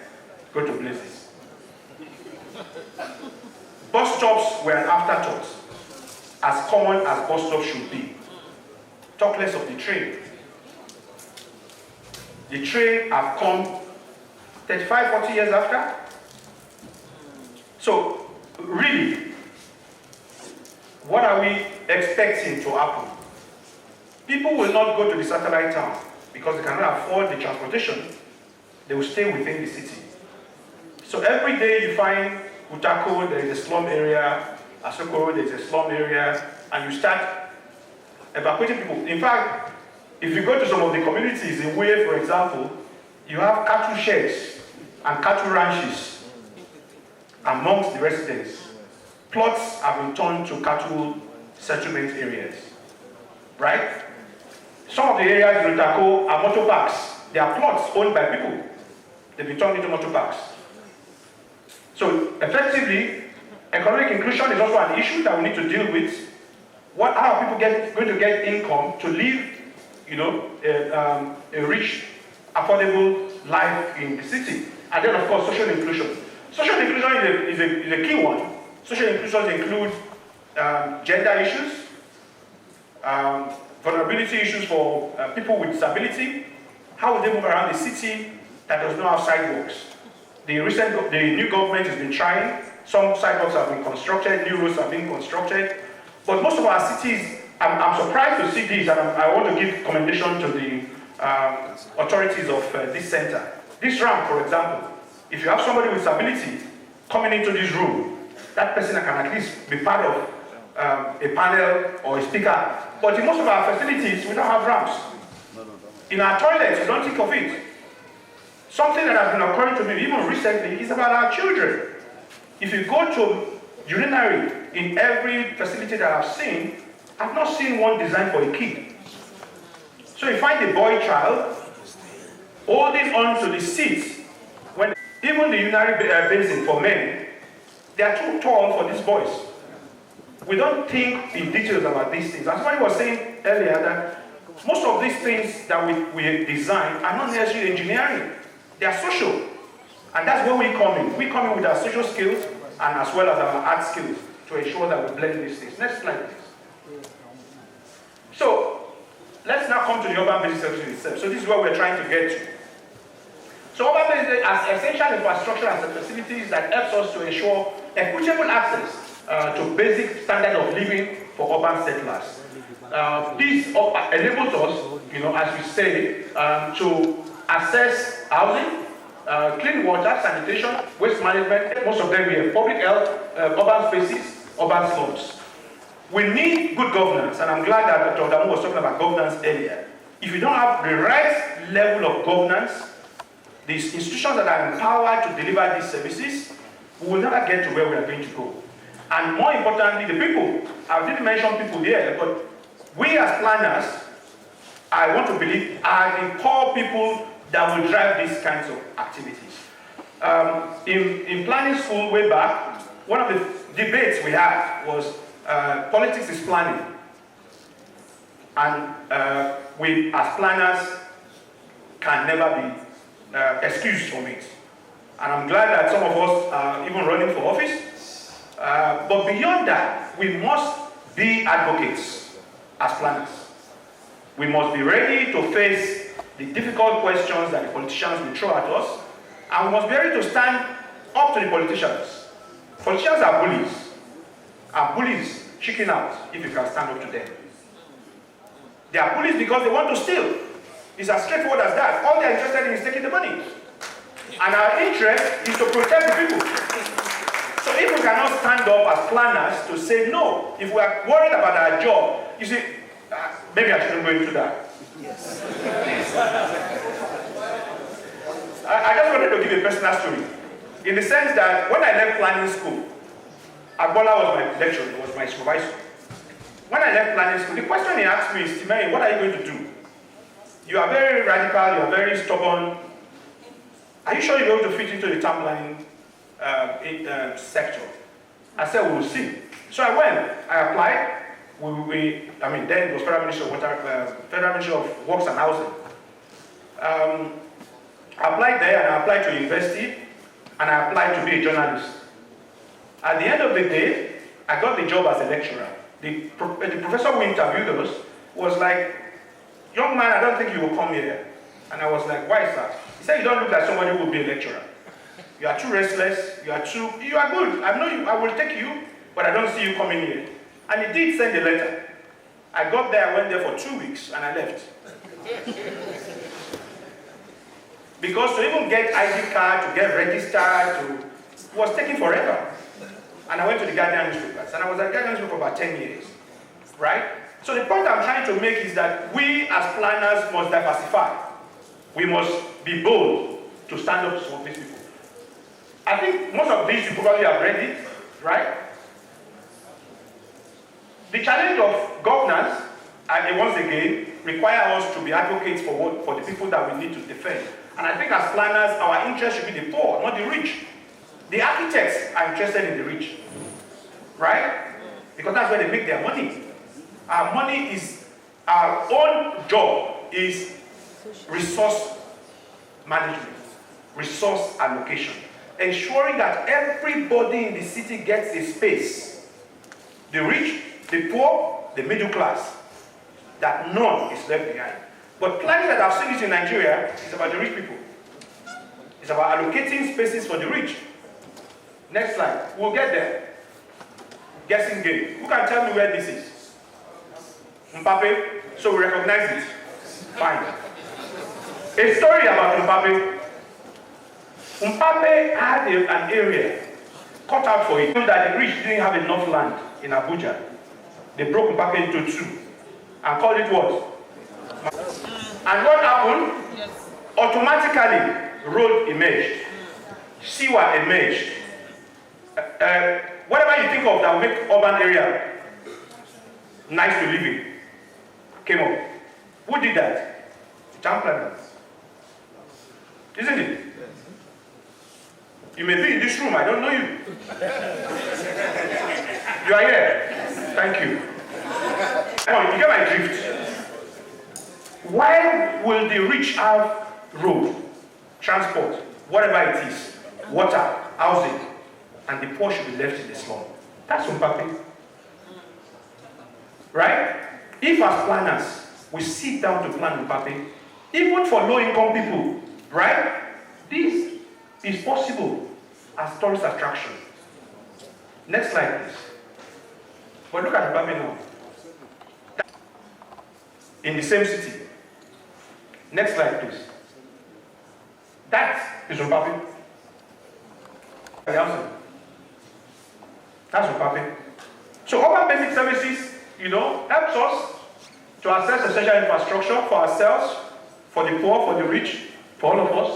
go to places. Bus stops were an afterthought, as common as bus stops should be. Talk less of the train. The train have come 35, 40 years after. So, really, what are we expecting to happen? People will not go to the satellite town because they cannot afford the transportation. They will stay within the city. So every day you find Utako, there is a slum area, Asokoro, there is a slum area, and you start evacuating people. In fact, if you go to some of the communities in Weye, for example, you have cattle sheds and cattle ranches amongst the residents. Plots have been turned to cattle settlement areas, right? Some of the areas in Utako are motor parks. They are plots owned by people. They've been turned into motor parks. So effectively, economic inclusion is also an issue that we need to deal with. How are people going to get income to live, a rich, affordable life in the city? And then, of course, social inclusion. Social inclusion is a key one. Social inclusion includes gender issues, vulnerability issues for people with disability. How will they move around the city that does not have sidewalks? The new government has been trying. Some sidewalks have been constructed, new roads have been constructed. But most of our cities, I'm surprised to see this, and I want to give commendation to the authorities of this center. This ramp, for example, if you have somebody with disability coming into this room, that person can at least be part of a panel or a speaker. But in most of our facilities, we don't have ramps. In our toilets, we don't think of it. Something that has been occurring to me even recently is about our children. If you go to urinary in every facility that I've seen, I've not seen one designed for a kid. So you find a boy child holding on to the seats when even the urinary basin for men, they are too tall for these boys. We don't think in details about these things. As somebody was saying earlier, that most of these things that we design are not necessarily engineering. They are social. And that's where we come in. We come in with our social skills and as well as our art skills to ensure that we blend these things. Next slide, please. So, let's now come to the urban basic services itself. So this is where we're trying to get to. So urban basic as essential infrastructure and facilities that helps us to ensure equitable access to basic standard of living for urban settlers. This enables us, as we say, to access housing, clean water, sanitation, waste management. Most of them we have public health, urban spaces, urban slums. We need good governance, and I'm glad that Dr. Odamu was talking about governance earlier. if you don't have the right level of governance, these institutions that are empowered to deliver these services, we will never get to where we are going to go. And more importantly, the people. I didn't mention people there, but we as planners, I want to believe, are the core people that will drive these kinds of activities. In planning school way back, one of the debates we had was politics is planning. And we as planners can never be excused from it. And I'm glad that some of us are even running for office. But beyond that, we must be advocates as planners. We must be ready to face the difficult questions that the politicians will throw at us, and we must be ready to stand up to the politicians. Politicians are bullies, and bullies chicken out if you can stand up to them. They are bullies because they want to steal. It's as straightforward as that. All they're interested in is taking the money. And our interest is to protect the people. So if we cannot stand up as planners to say no, if we are worried about our job, you see, maybe I shouldn't go into that. Yes. I just wanted to give a personal story. In the sense that when I left planning school, Agbola was my lecturer, was my supervisor. When I left planning school, the question he asked me is, Timei, what are you going to do? You are very radical, you are very stubborn. Are you sure you're going to fit into the town planning sector? I said, we will see. So I went, I applied. Then it was Federal Ministry of Works and Housing. I applied there and I applied to university and I applied to be a journalist. At the end of the day, I got the job as a lecturer. The professor who interviewed us was like, young man, I don't think you will come here. And I was like, why is that? He said, you don't look like somebody who will be a lecturer. You are too restless, you are good. I know you, I will take you, but I don't see you coming here. And he did send a letter. I got there, I went there for 2 weeks, and I left. Because to even get ID card, to get registered, it was taking forever. And I went to the Guardian newspapers, and I was at the Guardian newspaper for about 10 years, right? So the point I'm trying to make is that we as planners must diversify. We must be bold to stand up to some of these people. I think most of these you probably have read it, right? The challenge of governance, and once again, require us to be advocates for the people that we need to defend. And I think as planners, our interest should be the poor, not the rich. The architects are interested in the rich, right? Because that's where they make their money. Our money is, our own job is resource management, resource allocation, ensuring that everybody in the city gets a space. The rich, the poor, the middle class, that none is left behind. But planning that I've seen this in Nigeria is about the rich people. It's about allocating spaces for the rich. Next slide. We'll get there. Guessing game. Who can tell me where this is? Mbappe? So we recognize it. Fine. A story about Mbappe. Mbappe had an area cut out for it. That the rich didn't have enough land in Abuja. They broke Mbappe into two and called it what? And what happened? Yes. Automatically, road emerged. Sewer emerged. Whatever you think of that will make urban area nice to live in came up. Who did that? Town planners. Isn't it? You may be in this room, I don't know you. You are here. Thank you. Come on, you get my drift. Why will the rich have road, transport, whatever it is, water, housing, and the poor should be left in the slum? That's Mbappe. Right? If as planners, we sit down to plan Mbappe, even for low-income people, right? This is possible as tourist attraction. Next slide, please. But look at Mbappe now. In the same city. Next slide, please. That is Mbappe. That's Mbappe. So urban basic services, helps us to access essential infrastructure for ourselves, for the poor, for the rich, for all of us.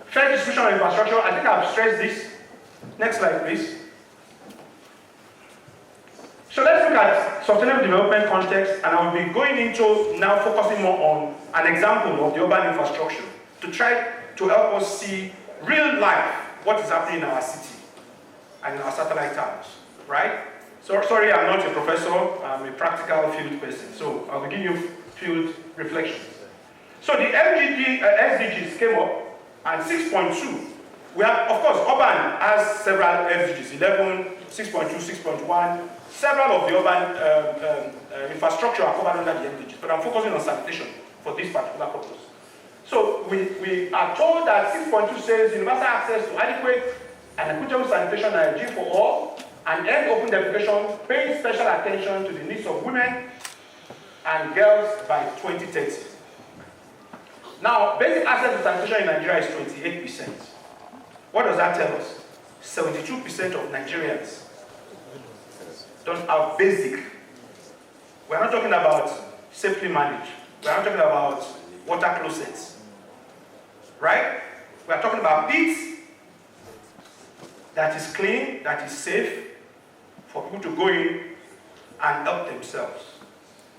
Fair distribution of infrastructure, I think I've stressed this. Next slide, please. So let's look at sustainable development context, and I will be going into now focusing more on an example of the urban infrastructure to try to help us see real life what is happening in our city and in our satellite towns, right? So sorry, I'm not a professor, I'm a practical field person, so I'll give you field reflections. So the SDGs came up, and 6.2, we have, of course, urban has several SDGs, 11, 6.2, 6.1, several of the urban infrastructure are covered under the SDGs, but I'm focusing on sanitation for this particular purpose. So we are told that 6.2 says universal access to adequate and equitable sanitation and hygiene for all, and end open defecation, paying special attention to the needs of women and girls by 2030. Now, basic access to sanitation in Nigeria is 28%. What does that tell us? 72% of Nigerians don't have basic. We're not talking about safely managed. We're not talking about water closets. Right? We're talking about pits that is clean, that is safe for people to go in and help themselves.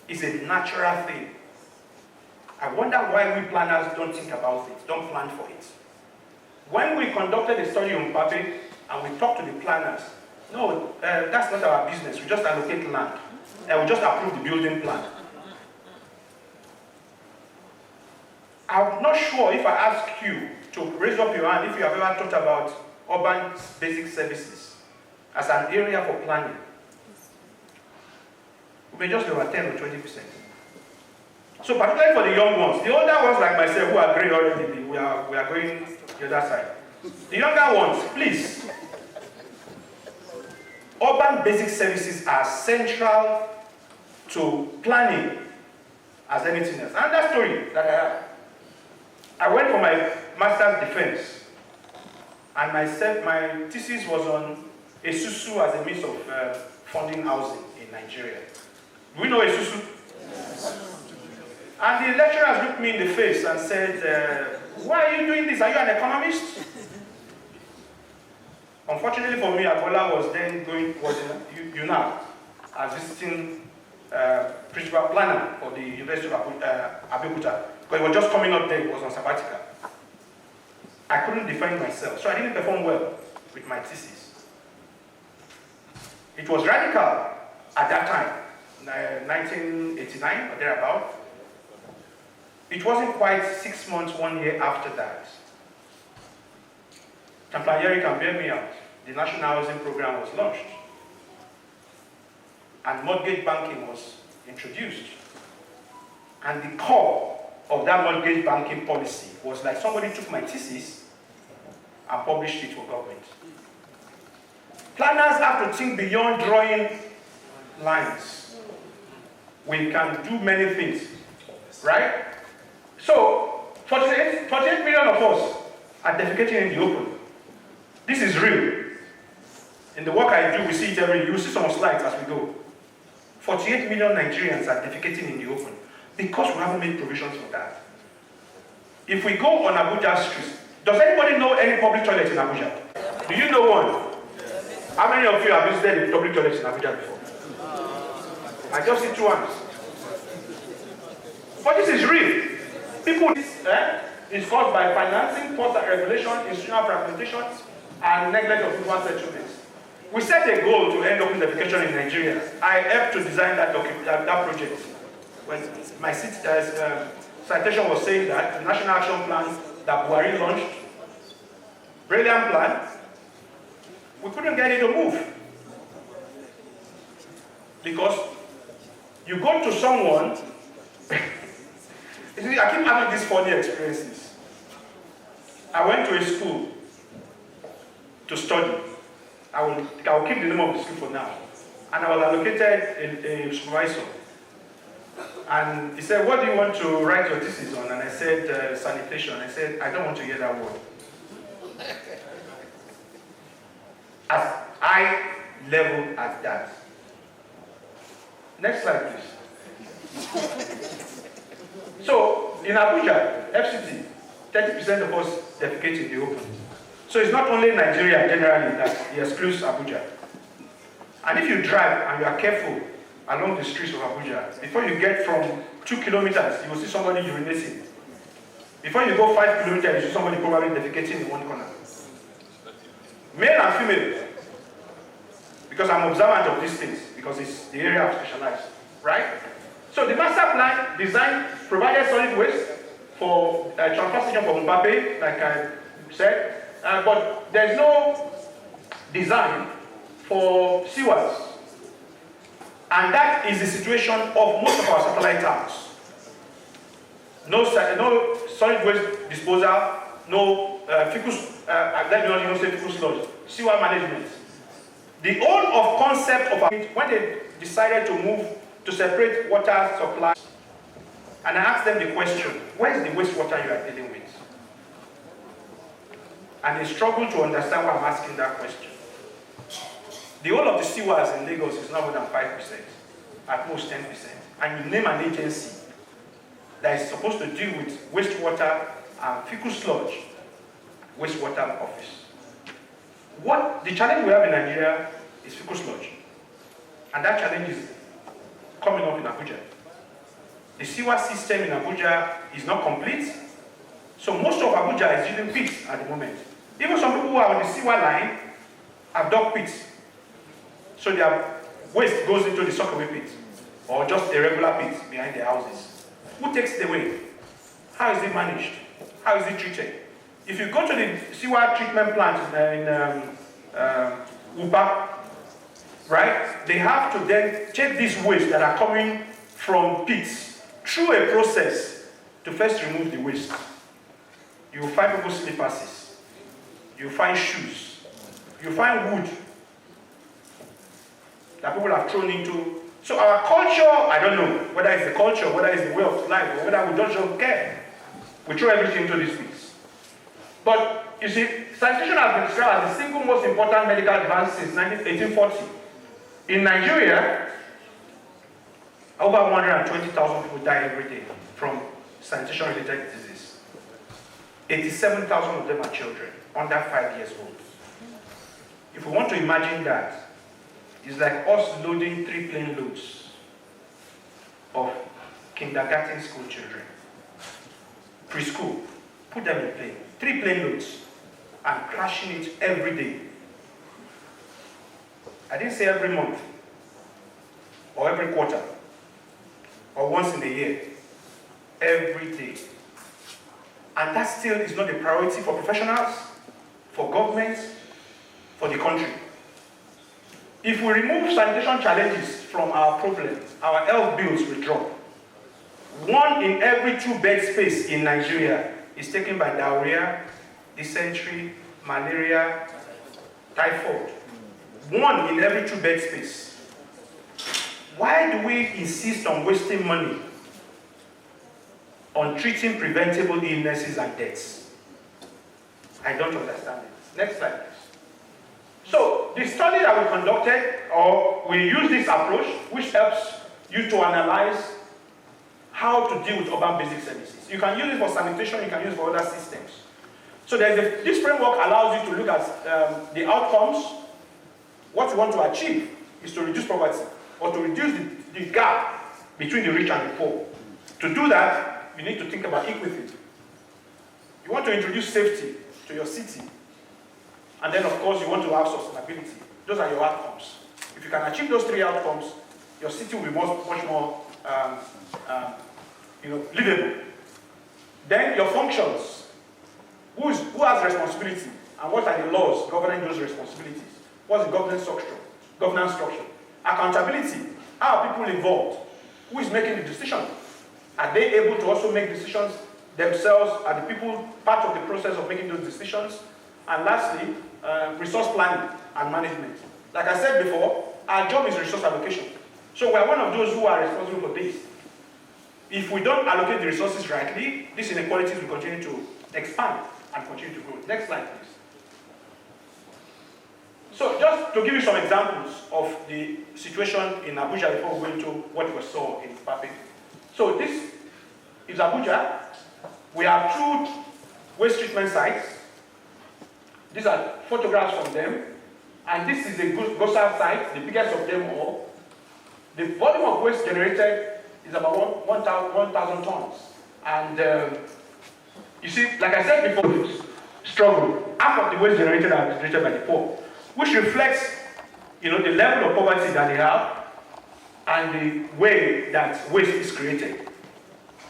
It's a natural thing. I wonder why we planners don't think about it, don't plan for it. When we conducted a study on Pape and we talked to the planners, no, that's not our business. We just allocate land. And we just approve the building plan. I'm not sure if I ask you to raise up your hand if you have ever thought about urban basic services as an area for planning. We may just be about 10 or 20%. So particularly for the young ones, the older ones like myself who are great already, we are going the other side. The younger ones, please. Urban basic services are central to planning as anything else. Another story that I have. I went for my master's defense, and my thesis was on Esusu as a means of funding housing in Nigeria. Do we know Esusu? Yes. And the lecturers looked me in the face and said, why are you doing this? Are you an economist? Unfortunately for me, Agola was then was in UNAB as visiting principal planner for the University of Abeokuta. Because it was just coming up there, it was on sabbatical. I couldn't defend myself, so I didn't perform well with my thesis. It was radical at that time, 1989 or thereabout. It wasn't quite 6 months, 1 year after that. Champlayeri can bear me out. The National Housing Program was launched. And mortgage banking was introduced. And the core of that mortgage banking policy was like somebody took my thesis and published it for government. Planners have to think beyond drawing lines. We can do many things, right? So, 48 million of us are defecating in the open. This is real. In the work I do, we see it every year. You will see some slides as we go. 48 million Nigerians are defecating in the open because we haven't made provisions for that. If we go on Abuja streets, does anybody know any public toilet in Abuja? Do you know one? How many of you have visited the public toilets in Abuja before? I just see 2 hands. But this is real. People, is caused by financing, poor regulation, institutional fragmentation, and neglect of human settlements. We set a goal to end open defecation in Nigeria. I helped to design that project. When my citation was saying that the National Action Plan that Buhari launched, brilliant plan, we couldn't get it to move. Because you go to someone, I keep having these funny experiences. I went to a school to study. I will keep the name of the school for now. And I was allocated a supervisor. And he said, what do you want to write your thesis on? And I said, sanitation. I said, I don't want to hear that word. As high level as that. Next slide, please. So, in Abuja, FCT, 30% of us defecate in the open. So it's not only Nigeria generally that excludes Abuja. And if you drive and you are careful along the streets of Abuja, before you get from 2 kilometers, you will see somebody urinating. Before you go 5 kilometers, you see somebody probably defecating in one corner. Male and female. Because I'm observant of these things, because it's the area of specialized, right? So the master plan designed, provided solid waste for transfer station for Mbappe, like I said, but there's no design for sewers. And that is the situation of most of our satellite towns. No solid waste disposal, no fecal, let me not even say fecal sludge, sewer management. The whole of concept of when they decided to move to separate water supply, and I asked them the question, where is the wastewater you are dealing with? And they struggled to understand why I'm asking that question. The whole of the sewers in Lagos is not more than 5%, at most 10%. And you name an agency that is supposed to deal with wastewater and fecal sludge, wastewater office. What the challenge we have in Nigeria is fecal sludge. And that challenge is coming up in Abuja. The sewer system in Abuja is not complete. So most of Abuja is using pits at the moment. Even some people who are on the sewer line have dug pits. So their waste goes into the sockaway pit, or just a regular pit behind their houses. Who takes it away? How is it managed? How is it treated? If you go to the sewer treatment plant in Uba, right, they have to then take these waste that are coming from pits through a process to first remove the waste. You will find people's slippers, you will find shoes, you will find wood that people have thrown into. So our culture, I don't know whether it's the culture, whether it's the way of life, or whether we don't care. We throw everything into this pits. But you see, sanitation has been described as the single most important medical advance since 1840. In Nigeria, over 120,000 people die every day from sanitation-related disease. 87,000 of them are children, under 5 years old. If we want to imagine that, it's like us loading 3 plane loads of kindergarten school children, preschool, put them in plane, 3 plane loads, and crashing it every day. I didn't say every month, or every quarter, or once in a year, every day. And that still is not a priority for professionals, for governments, for the country. If we remove sanitation challenges from our problem, our health bills will drop. 1 in every 2 bed space in Nigeria is taken by diarrhea, dysentery, malaria, typhoid. 1 in every 2 bed space. Why do we insist on wasting money on treating preventable illnesses and deaths? I don't understand it. Next slide, please. So, the study that we conducted, or we use this approach, which helps you to analyze how to deal with urban basic services. You can use it for sanitation, you can use it for other systems. So this framework allows you to look at the outcomes. What you want to achieve is to reduce poverty, or to reduce the gap between the rich and the poor. To do that, you need to think about equity. You want to introduce safety to your city. And then, of course, you want to have sustainability. Those are your outcomes. If you can achieve those 3 outcomes, your city will be much more livable. Then your functions. Who has responsibility? And what are the laws governing those responsibilities? What's the governance structure? Accountability. How are people involved? Who is making the decision? Are they able to also make decisions themselves? Are the people part of the process of making those decisions? And lastly, resource planning and management. Like I said before, our job is resource allocation. So we are one of those who are responsible for this. If we don't allocate the resources rightly, these inequalities will continue to expand and continue to grow. Next slide, please. So just to give you some examples of the situation in Abuja before we go into what we saw in Pape. So this is Abuja. We have 2 waste treatment sites. These are photographs from them. And this is the Gosa site, the biggest of them all. The volume of waste generated is about 1,000 tons. And you see, like I said before, struggle. Half of the waste generated are generated by the poor, which reflects, the level of poverty that they have and the way that waste is created,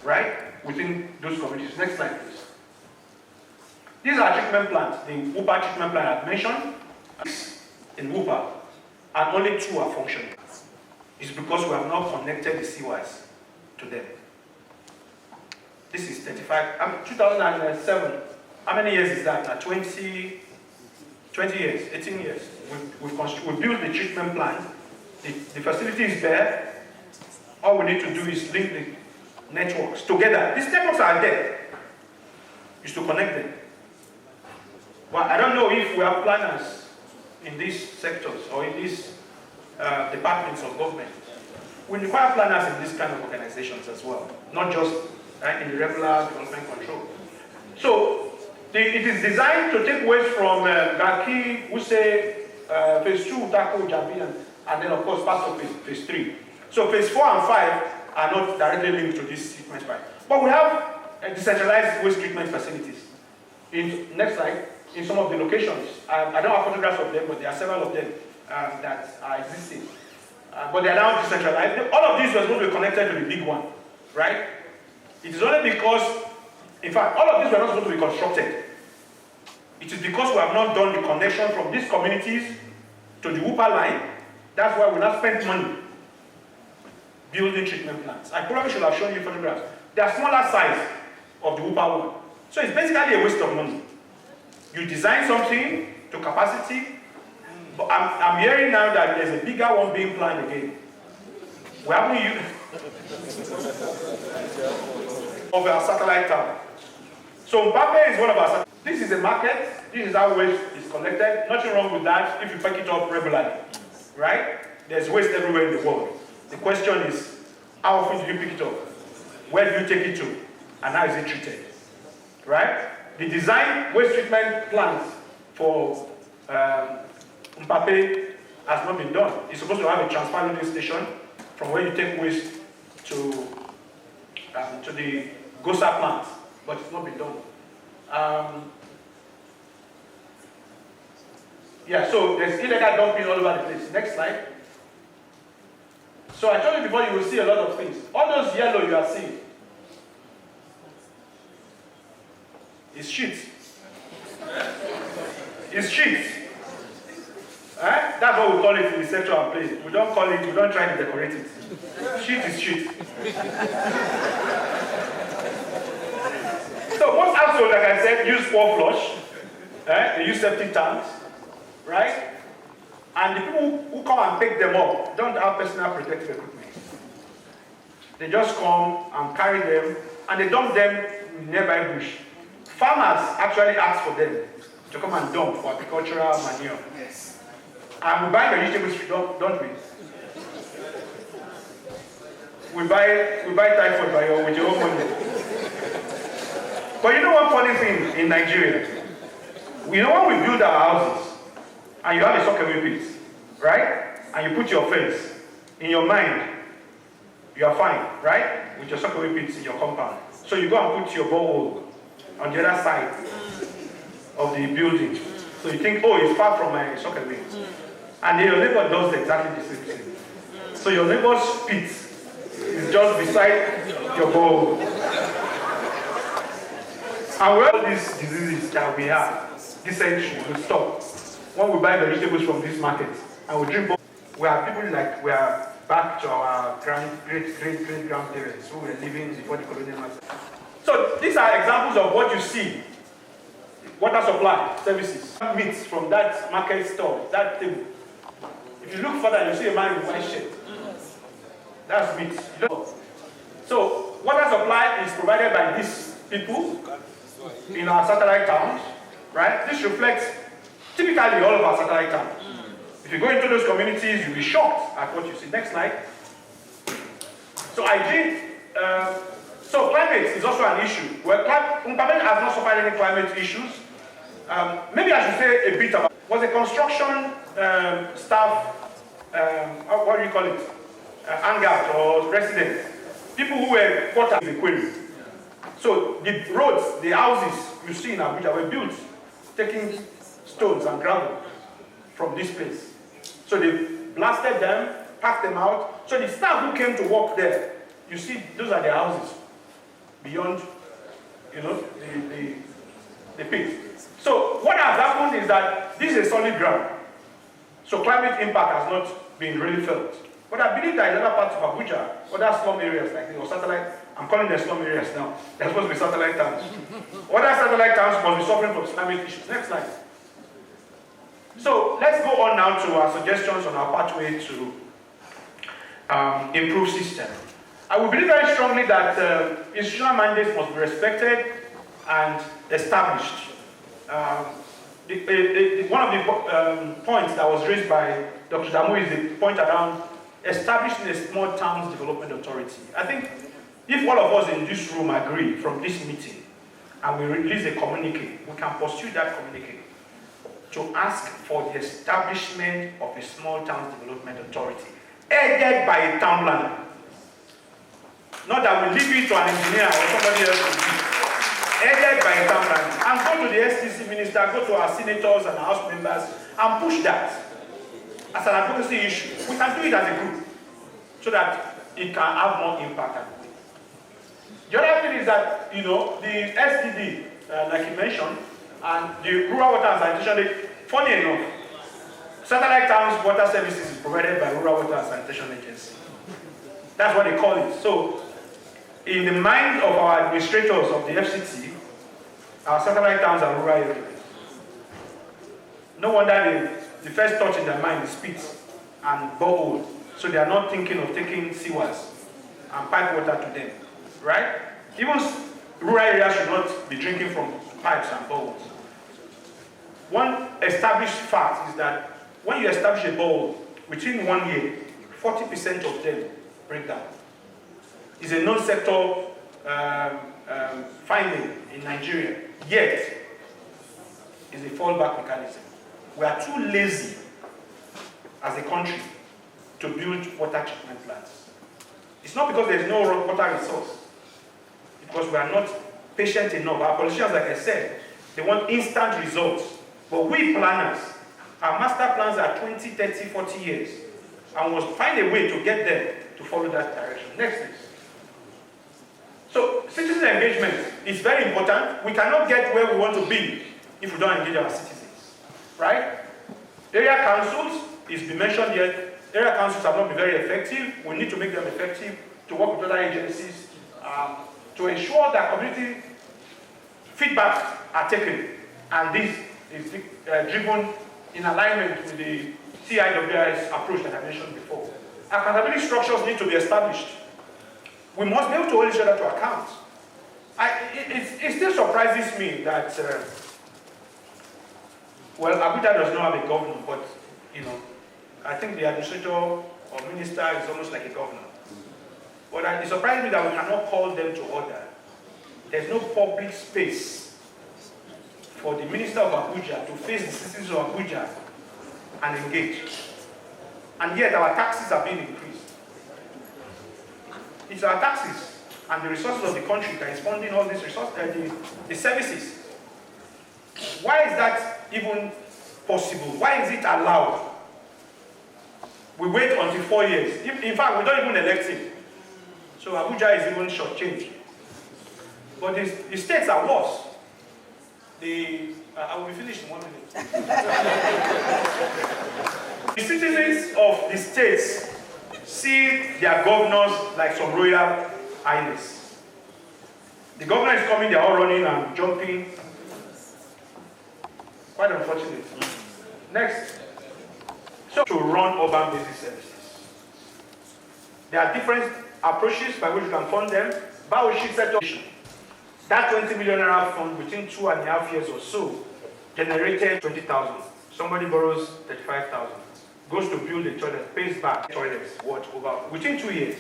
right, within those communities. Next slide, please. These are treatment plants. The Wupa treatment plant I've mentioned in Wupa, and only 2 are functioning. It's because we have not connected the CYs to them. This is 2007. How many years is that? Now 20 years, 18 years. We built the treatment plant. The facility is there. All we need to do is link the networks together. These networks are there. Is to connect them. But I don't know if we have planners in these sectors or in these departments of government. We require planners in these kind of organizations as well, not just in the regular development control. So it is designed to take waste from Gaki, Wuse, phase 2, Tako, Jabi, and then of course parts of phase 3. So phase 4 and 5 are not directly linked to this treatment site. But we have decentralized waste treatment facilities. Next slide. In some of the locations. I don't have photographs of them, but there are several of them that are existing. But they are now decentralized. All of these were supposed to be connected to the big one, right? It is only because, in fact, all of these were not supposed to be constructed. It is because we have not done the connection from these communities to the Wupa line. That's why we now spend money building treatment plants. I probably should have shown you photographs. They are smaller size of the Wupa one. So it's basically a waste of money. You design something to capacity, but I'm hearing now that there's a bigger one being planned again. We haven't used of our satellite town. So Mbappe is one of our. This is a market. This is how waste is collected. Nothing wrong with that if you pick it up regularly, right? There's waste everywhere in the world. The question is, how often do you pick it up? Where do you take it to? And how is it treated? Right? The design waste treatment plants for Mbappe has not been done. It's supposed to have a transfer loading station from where you take waste to the Gosa plant, but it's not been done. Yeah, so there's illegal dumping all over the place. Next slide. So I told you before, you will see a lot of things. All those yellow you are seeing is shit. It's shit. That's what we call it in the sexual place. We don't call it, we don't try to decorate it. Shit is shit. So most households, like I said, use poor flush. They use septic tanks, right? And the people who come and pick them up don't have personal protective equipment. They just come and carry them, and they dump them in nearby bush. Farmers actually ask for them to come and dump for agricultural manure. Yes. And we buy vegetables, don't we? We buy typhoid by with your own money. But you know one funny thing in Nigeria? You know when we build our houses, and you have a sockaway pit, right? And you put your fence, in your mind, you are fine, right? With your sockaway pits in your compound. So you go and put your borehole on the other side of the building. So you think, oh, it's far from my sockaway. And then your neighbor does exactly the same thing. So your neighbor's pit is just beside your borehole. And all these diseases that we have, this century will stop. When we buy vegetables from this market and we drink, we are people like we are back to our great-grandparents who were living before the colonial master. So these are examples of what you see. Water supply services. Meat from that market store, that table. If you look further, you see a man in white shirt. That's meat. So water supply is provided by these people in our satellite towns, right? This reflects typically all of our satellite towns. If you go into those communities, you'll be shocked at what you see. Next slide. So so climate is also an issue. Well, Mpame has not suffered any climate issues. Maybe I should say a bit about. Was a construction staff, what do you call it? Hangout or residents. People who were quartered in the quarry. So the roads, the houses you see in Abuja were built taking stones and gravel from this place. So they blasted them, packed them out. So the staff who came to work there, you see, those are the houses beyond, you know, the pit. So what has happened is that this is a solid ground. So climate impact has not been really felt. But I believe that in other parts of Abuja, other slum areas like or satellite, I'm calling them slum areas now. They're supposed to be satellite towns. Other satellite towns must be suffering from climate issues. Next slide. So let's go on now to our suggestions on our pathway to improve system. I will believe very strongly that institutional mandates must be respected and established. One of the points that was raised by Dr. Damu is the point around establishing a small towns development authority. I think if all of us in this room agree from this meeting and we release a communique, we can pursue that communique to ask for the establishment of a small towns development authority, headed by a town planner. Not that we leave it to an engineer or somebody else to do. Headed by a town planner. And go to the STC minister, go to our senators and our house members and push that as an advocacy issue. We can do it as a group so that it can have more impact. The other thing is that, you know, the STD, like you mentioned, and the Rural Water and Sanitation, funny enough, satellite towns water services is provided by Rural Water and Sanitation Agency. That's what they call it. So, in the mind of our administrators of the FCT, our satellite towns are rural areas. No wonder the first thought in their mind is pits and borehole. So they are not thinking of taking sewers and pipe water to them, right? Even rural areas should not be drinking from pipes and boreholes. One established fact is that when you establish a borehole, within 1 year, 40% of them break down. It's a non-sector finding in Nigeria, yet it's a fallback mechanism. We are too lazy as a country to build water treatment plants. It's not because there's no water resource, it's because we are not patient enough. Our politicians, like I said, they want instant results. But we planners, our master plans are 20, 30, 40 years, and we must find a way to get them to follow that direction. Next, please. So, citizen engagement is very important. We cannot get where we want to be if we don't engage our citizens, right? Area councils is been mentioned here. Area councils have not been very effective. We need to make them effective to work with other agencies to ensure that community feedbacks are taken, and this is driven in alignment with the CIWS approach that I mentioned before. Accountability structures need to be established. We must be able to hold each other to account. It still surprises me that, well, Abuja does not have a governor, but, you know, I think the administrator or minister is almost like a governor. But it surprises me that we cannot call them to order. There's no public space for the minister of Abuja to face the citizens of Abuja and engage. And yet our taxes are being increased. It's our taxes and the resources of the country that is funding all these resources, the services. Why is that even possible? Why is it allowed? We wait until 4 years. In fact, we don't even elect him. So Abuja is even shortchanged. But the states are worse. I will be finished in 1 minute. The citizens of the states see their governors like some royal highness. The governor is coming, they are all running and jumping. Quite unfortunate. Next. So to run urban basic services. There are different approaches by which you can fund them. But we should set up that 20 million naira fund within 2.5 years or so generated 20,000. Somebody borrows 35,000. goes to build a toilet, pays back toilets, within 2 years.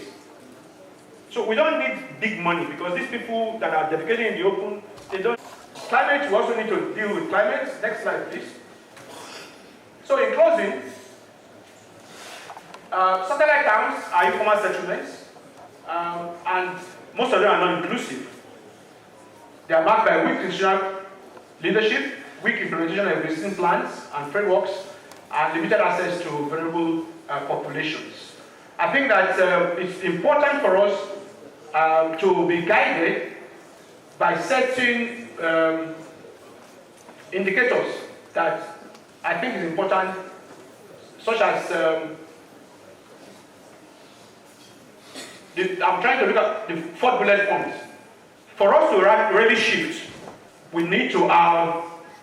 So we don't need big money because these people that are defecating in the open, they don't. Climate, we also need to deal with climate. Next slide, please. So in closing, satellite towns are informal settlements, and most of them are not inclusive. They are marked by weak institutional leadership, weak implementation of existing plans and frameworks, and limited access to vulnerable populations. I think that it's important for us to be guided by setting indicators that I think is important, such as I'm trying to look at the 4th bullet point. For us to really shift, we need to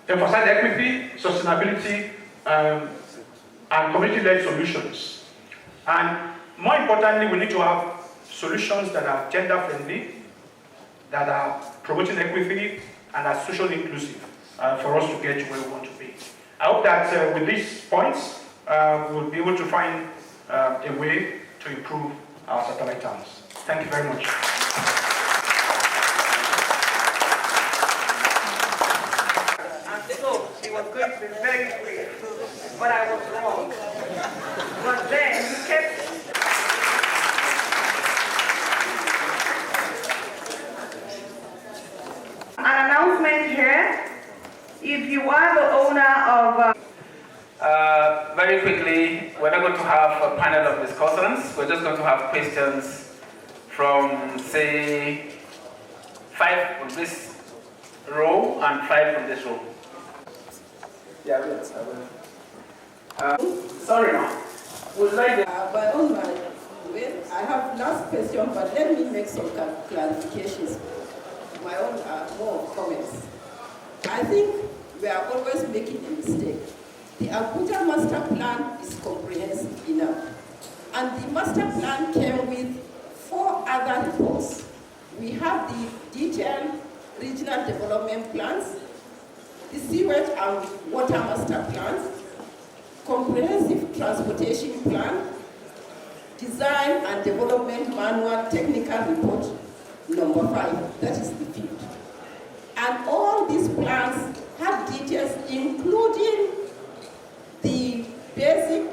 emphasize equity, sustainability, and community-led solutions. And more importantly, we need to have solutions that are gender-friendly, that are promoting equity, and are socially inclusive for us to get to where we want to be. I hope that with these points, we'll be able to find a way to improve our satellite towns. Thank you very much. So he was going to be very quick, but I was wrong. But then he kept. An announcement here. If you are the owner of. Very quickly, we're not going to have a panel of discussants. We're just going to have questions from, say, 5 from this row and 5 from this row. Yeah, yes, I will. Sorry, no. Would like the... By all my way, I have last question, but let me make some clarifications. My own more comments. I think we are always making a mistake. The Abuja master plan is comprehensive enough. And the master plan came with 4 other reports. We have the detailed regional development plans, the sewage and water master plans, comprehensive transportation plan, design and development manual technical report number 5, that is the 5th. And all these plans have details including the basic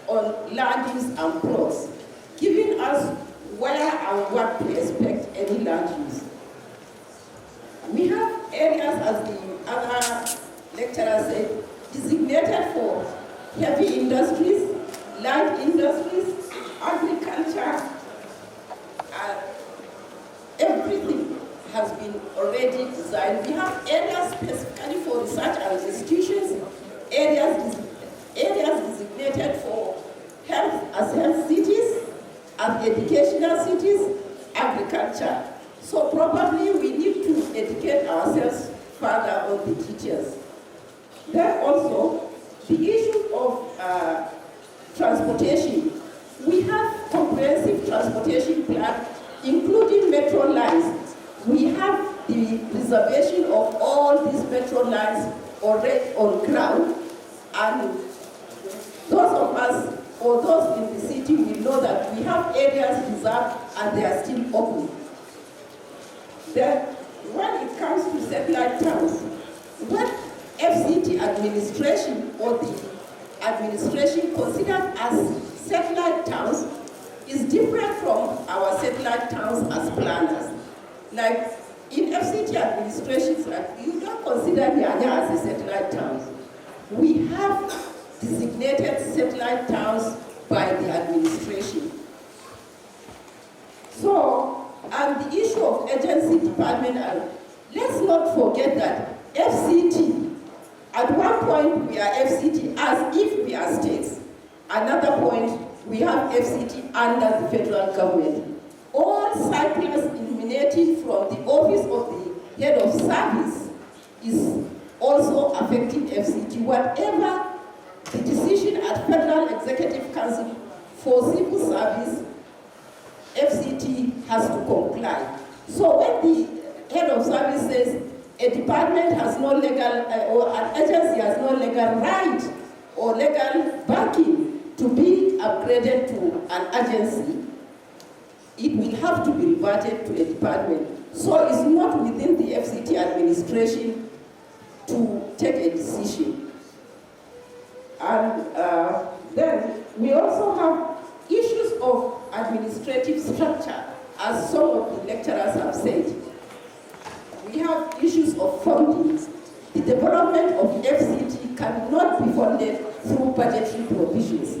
on land use and plots, giving us where and what to expect any land use. We have areas, as the other lecturer said, designated for heavy industries, light industries, agriculture, everything has been already designed. We have areas specifically for research and institutions, areas designated for health as health cities, as educational cities, agriculture. So probably we need to educate ourselves further on the teachers. Then also, the issue of transportation. We have comprehensive transportation plan, including metro lines. We have the reservation of all these metro lines already on ground, and those of us, or those in the city, will know that we have areas reserved and they are still open. Then, when it comes to satellite towns, what FCT administration or the administration considered as satellite towns is different from our satellite towns as planners. Like in FCT administrations, you don't consider Nyanya as a satellite town. We have designated satellite towns by the administration. So, and the issue of agency department, let's not forget that FCT, at one point we are FCT as if we are states. Another point, we have FCT under the federal government. All cycles emanating from the office of the head of service is also affecting FCT. Whatever the decision at Federal Executive Council for civil service, FCT has to comply. So when the head of service says a department has no legal, or an agency has no legal right or legal backing to be upgraded to an agency, it will have to be reverted to a department. So it's not within the FCT administration to take a decision. And then we also have issues of administrative structure, as some of the lecturers have said. We have issues of funding. The development of FCT cannot be funded through budgetary provisions.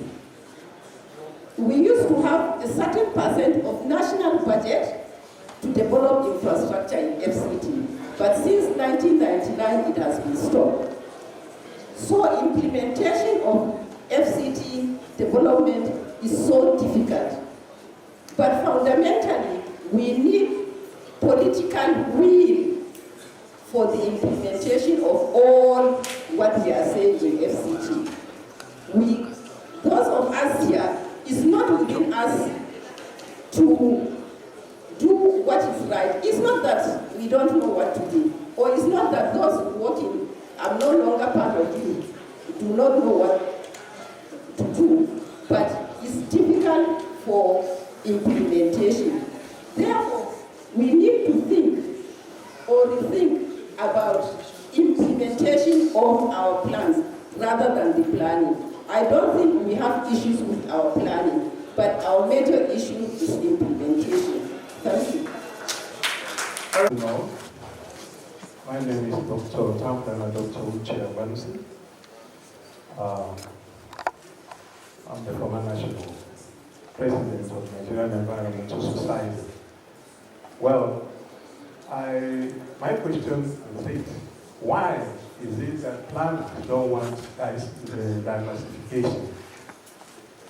We used to have a certain percent of national budget to develop infrastructure in FCT, but since 1999 it has been stopped. So implementation of FCT development is so difficult. But fundamentally, we need political will for the implementation of all what we are saying in FCT. Those of us here, it's not within us to do what is right. It's not that we don't know what to do, or it's not that those working, I'm no longer part of you, do not know what to do, but it's difficult for implementation. Therefore, we need to think or rethink about implementation of our plans rather than the planning. I don't think we have issues with our planning, but our major issue is implementation. Thank you. Hello. My name is Dr. Tampana Dr. Uche Abansi. I'm the former national president of Nigerian Environmental Society. Well, my question is this: why is it that planners don't want the diversification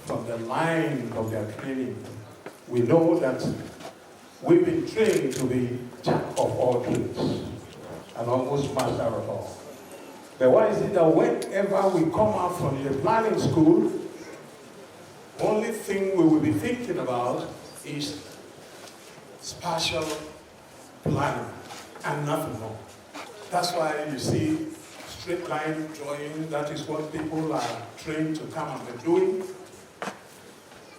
from the line of their training? We know that we've been trained to be jack of all trades and almost master of all. But why is it that whenever we come out from the planning school, only thing we will be thinking about is spatial planning and nothing more? That's why you see straight line drawing, that is what people are trained to come and be doing,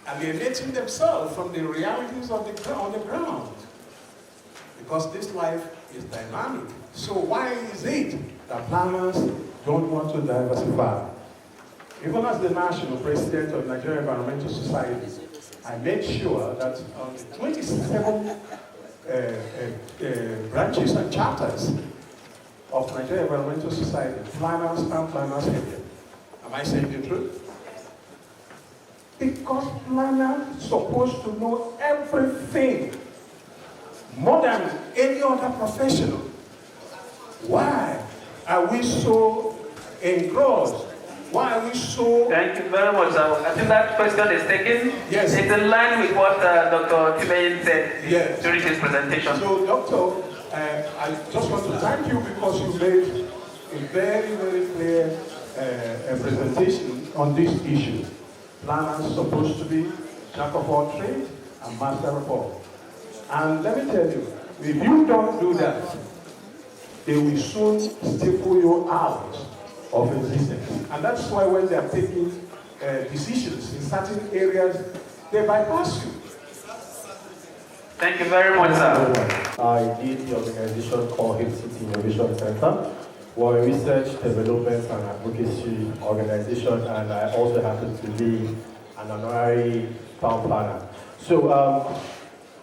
alienating themselves from the realities of on the ground. Because this life is dynamic. So why is it that planners don't want to diversify? Even as the national president of Nigerian Environmental Society, I made sure that on the 27 branches and chapters of Nigerian Environmental Society, planners and planners headed. Am I saying the truth? Because planners are supposed to know everything more than any other professional. Why are we so engrossed? Why are we so... Thank you very much. I think that question is taken. Yes. It's in line with what Dr. Timeyin said during his presentation. So, Doctor, I just want to thank you because you made a very, very clear presentation on this issue. Planners are supposed to be jack of all trades and master of all. And let me tell you, if you don't do that, they will soon stifle you out of existence. And that's why when they are taking decisions in certain areas, they bypass you. Thank you very much, sir. I lead the organization called FCT Innovation Center. We're a research, development, and advocacy organization, and I also happen to be an honorary town planner. So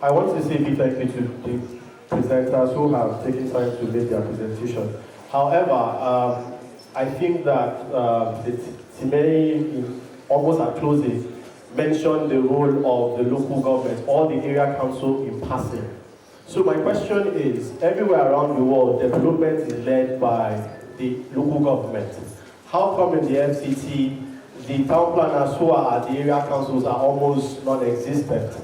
I want to say a big thank you to the presenters who have taken time to make their presentation. However, I think that Timeyin, almost at closing, mentioned the role of the local government or the area council in passing. So my question is, everywhere around the world, development is led by the local government. How come in the FCT, the town planners who are at the area councils are almost non-existent?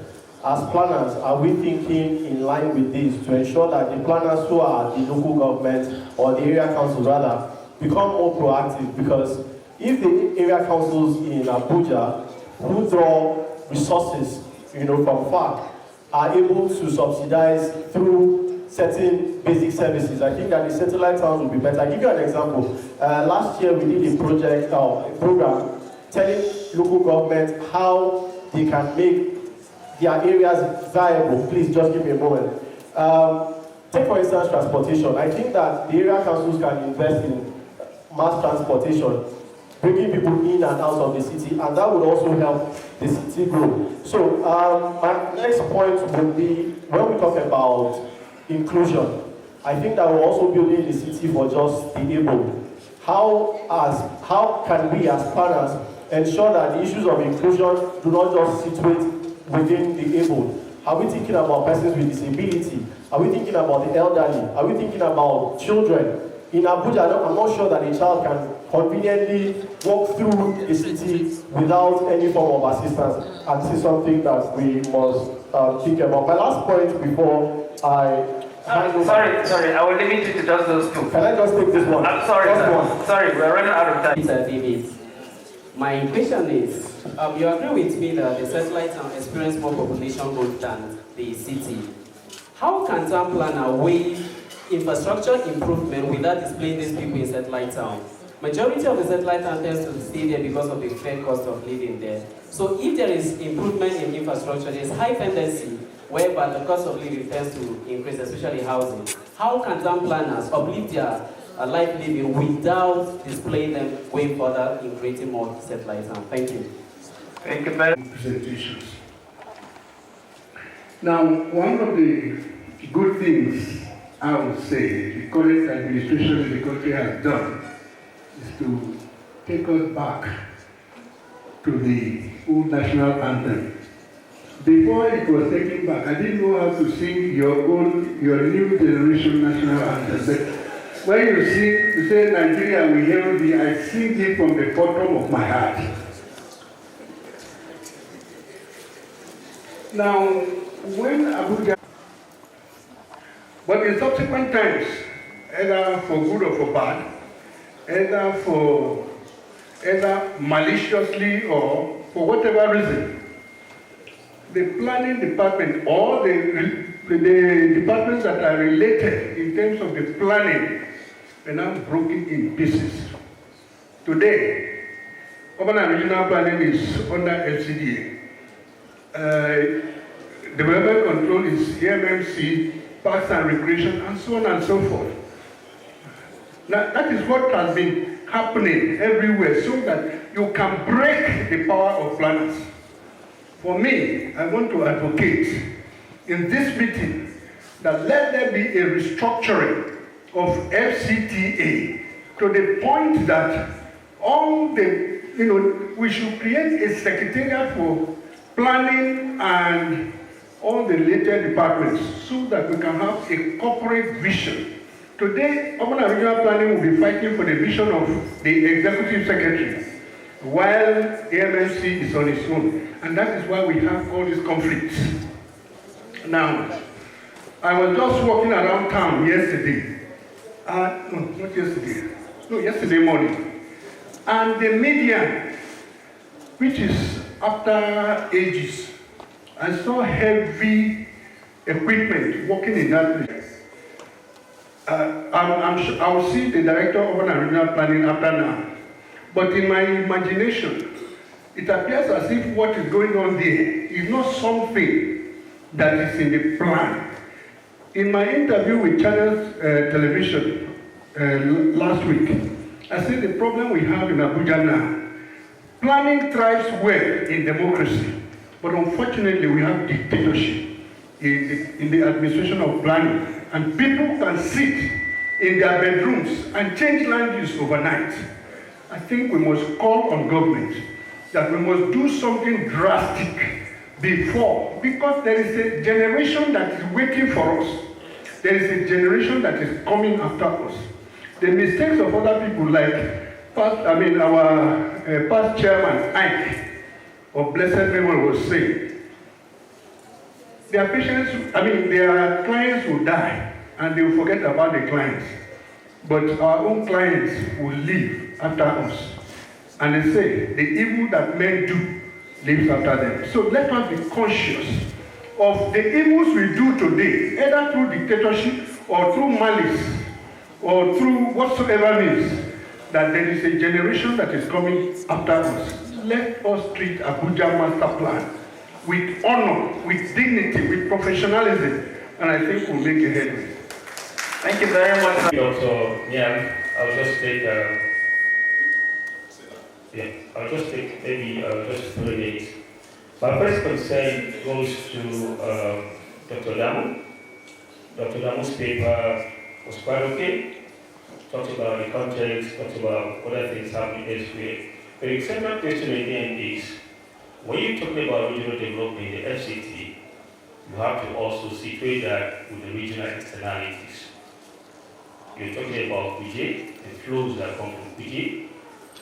As planners, are we thinking in line with this to ensure that the planners who are at the local government or the area councils rather become more proactive? Because if the area councils in Abuja who draw resources, from far, are able to subsidize through certain basic services, I think that the satellite towns will be better. I'll give you an example. Last year we did a program telling local government how they can make their areas viable. Please just give me a moment. Take for instance transportation. I think that the area councils can invest in mass transportation, bringing people in and out of the city, and that would also help the city grow. So my next point would be, when we talk about inclusion, I think that we're also building the city for just the able. How can we as planners ensure that the issues of inclusion do not just situate within the able? Are we thinking about persons with disability? Are we thinking about the elderly? Are we thinking about children? In Abuja, I'm not sure that a child can conveniently walk through the city without any form of assistance, and this is something that we must think about. My last point before I... Sorry, I will limit you to just those two. Can I just take this one? I'm sorry, sir. Sorry, we're running out of time. Mr. David, my question is, you agree with me that the satellite town experience more population growth than the city. How can town planner weigh infrastructure improvement without displaying these people in satellite town? Majority of the satellite town tends to stay there because of the fair cost of living there. So if there is improvement in infrastructure, there is high tendency whereby the cost of living tends to increase, especially housing. How can town planners uplift their life living without displaying them going further in creating more satellite town? Thank you. Thank you very much. Presentations. Now, one of the good things I would say the current administration in the country has done is to take us back to the old national anthem. Before it was taken back, I didn't know how to sing your new generation national anthem. But when you sing, you say Nigeria will hail thee, I sing it from the bottom of my heart. Now, when Abuja, but in subsequent times, either for good or for bad, either maliciously or for whatever reason, the planning department or the departments that are related in terms of the planning are now broken in pieces. Today, urban and regional planning is under FCT. Development control is EMMC, parks and recreation, and so on and so forth. Now, that is what has been happening everywhere, so that you can break the power of planners. For me, I want to advocate in this meeting that let there be a restructuring of FCTA to the point that all the, we should create a secretariat for planning and all the related departments so that we can have a corporate vision. Today, urban and regional planning will be fighting for the vision of the executive secretary, while AMMC is on its own. And that is why we have all these conflicts. Now, I was just walking around town yesterday. Yesterday morning. And the median, which is after ages, I saw heavy equipment working in that place. I will see the director of urban and regional planning after now. But in my imagination, it appears as if what is going on there is not something that is in the plan. In my interview with Channel Television last week, I said the problem we have in Abuja now, planning thrives well in democracy, but unfortunately we have dictatorship in the administration of planning, and people can sit in their bedrooms and change land use overnight. I think we must call on government that we must do something drastic before, because there is a generation that is waiting for us. There is a generation that is coming after us. The mistakes of other people, like our past chairman, Ike, of blessed memory, was saying, their clients will die and they will forget about the clients. But our own clients will live after us. And they say, the evil that men do lives after them. So let us be conscious of the evils we do today, either through dictatorship or through malice or through whatsoever means, that there is a generation that is coming after us. let us treat Abuja Master Plan with honor, with dignity, with professionalism, and I think we'll make a headway. Thank you very much. Also, yeah, I'll just take maybe just 3 minutes. My first concern goes to Dr. Damu. Dr. Damu's paper was quite okay. Talked about the context, talked about other things happening elsewhere. But the central question again is, when you're talking about regional development, the FCT, you have to also situate that with the regional externalities. You're talking about Kuje, the flows that come from Kuje,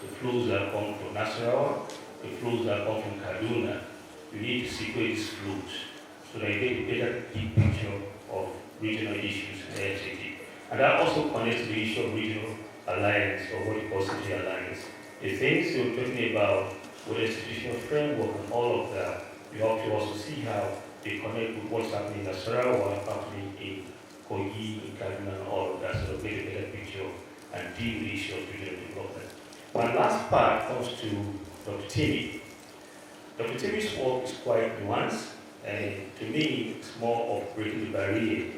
the flows that come from Nasarawa, the flows that come from Kaduna. You need to situate these flows so that you get a better deep picture of regional issues in the FCT. And that also connects to the issue of regional alliance, or what you call city alliance. The things you're talking about with the institutional framework and all of that, you have to also see how they connect with what's happening in Nasarawa, what's happening in Kogi, in Kaduna, and all of that, so get a better picture and deal with the issue of regional development. My last part comes to Dr. Timmy. Dr. Timmy's work is quite nuanced, and to me, it's more of breaking the barrier.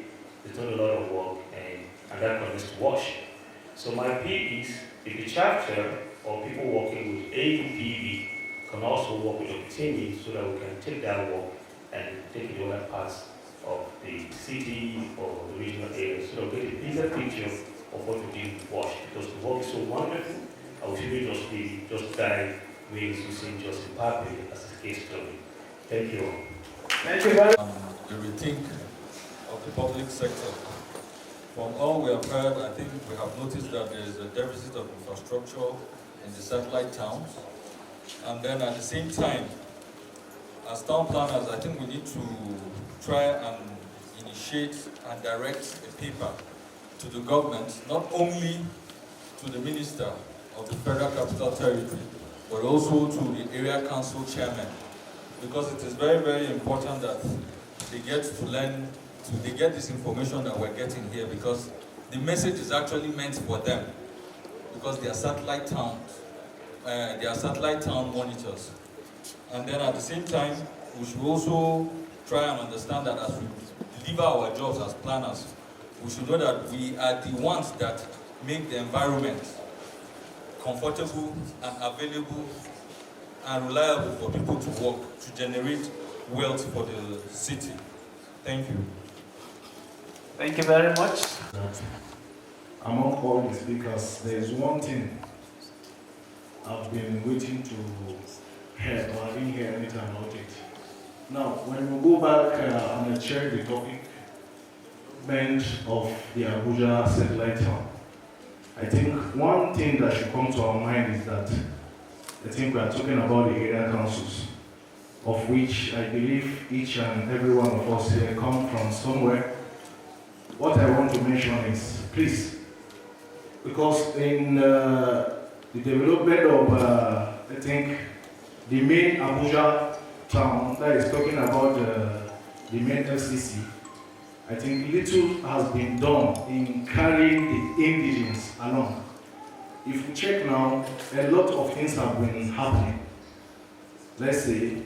There's not a lot of work, and that connects to WASH. So my plea is, if the chapter or people working with AUPB can also work with Dr. Timmy so that we can take that work and take it to other parts of the city or the regional areas, so that we get a bigger picture of what we do with WASH, because the work is so wonderful. I would really just dive ways using just in public as a case study. Thank you all. Thank you very much. The rethink of the public sector. From all we have heard, I think we have noticed that there is a deficit of infrastructure in the satellite towns. And then at the same time, as town planners, I think we need to try and initiate and direct a paper to the government, not only to the Minister of the Federal Capital Territory, but also to the area council chairman, because it is very, very important that they get to learn, they get this information that we're getting here, because the message is actually meant for them, because they are satellite towns, they are satellite town monitors. And then at the same time, we should also try and understand that as we deliver our jobs as planners, we should know that we are the ones that make the environment comfortable and available and reliable for people to work, to generate wealth for the city. Thank you. Thank you very much. Among all the speakers, there is one thing I've been waiting to hear, but I didn't hear anything about it. Now, when we go back and check the topic of the Abuja satellite town, I think one thing that should come to our mind is that I think we are talking about the area councils, of which I believe each and every one of us here come from somewhere. What I want to mention is, please, because in the development of, I think, the main Abuja town that is talking about the main FCC, I think little has been done in carrying the indigenous along. If we check now, a lot of things have been happening. Let's say,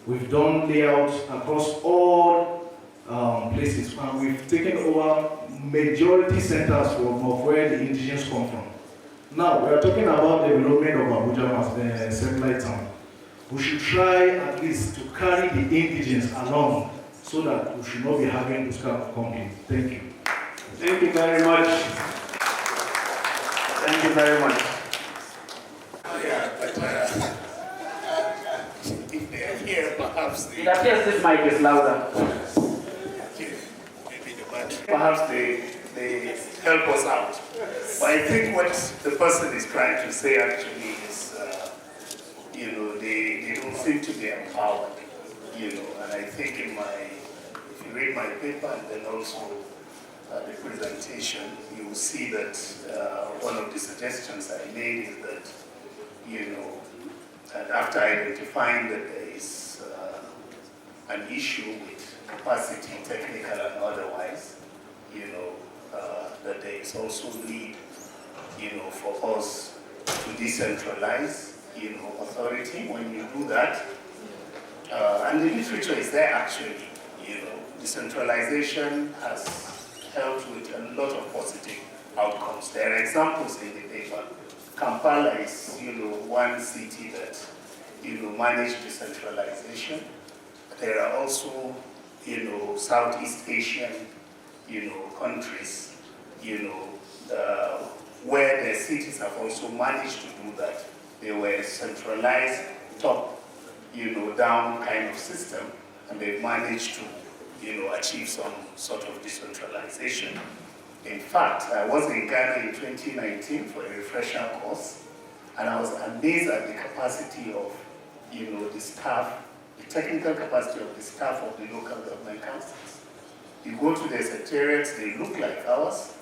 we've done layouts across all places, and we've taken over majority centers of where the indigenous come from. Now, we are talking about the development of Abuja as satellite town. We should try at least to carry the indigenous along, so that we should not be having this kind of conflict. Thank you. Thank you very much. Thank you very much. Yeah, but if they're here, perhaps It appears this mic is louder. Maybe the battery. Perhaps they help us out. But I think what the person is trying to say actually is, they don't seem to be empowered. And I think if you read my paper and then also the presentation, you will see that one of the suggestions I made is that, and after identifying that there is an issue with capacity, technical and otherwise, that there is also need, for us to decentralize, authority when you do that. And the literature is there actually. Decentralization has helped with a lot of positive outcomes. There are examples in the paper. Kampala is, one city that, managed decentralization. There are also, Southeast Asian, countries, where the cities have also managed to do that. They were centralized, top, down kind of system, and they've managed to, achieve some sort of decentralization. In fact, I was in Ghana in 2019 for a refresher course, and I was amazed at the capacity of, the staff, the technical capacity of the staff of the local government councils. You go to the secretariats, they look like ours,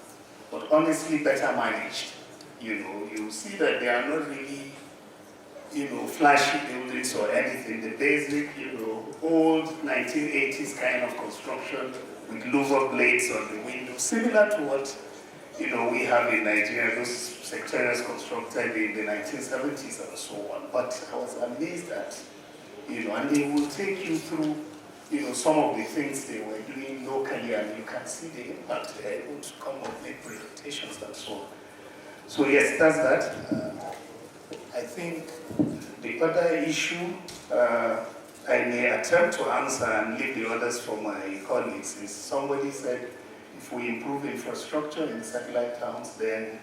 but honestly better managed. You see that they are not really, flashy buildings or anything. The basic, old 1980s kind of construction with louver blades on the windows, similar to what, we have in Nigeria, those secretariats constructed in the 1970s and so on. But I was amazed at, and they will take you through, some of the things they were doing locally, and you can see the impact. They're able to come up, make presentations and so on. So yes, that's that. I think the other issue I may attempt to answer and leave the others for my colleagues is somebody said if we improve infrastructure in satellite towns, then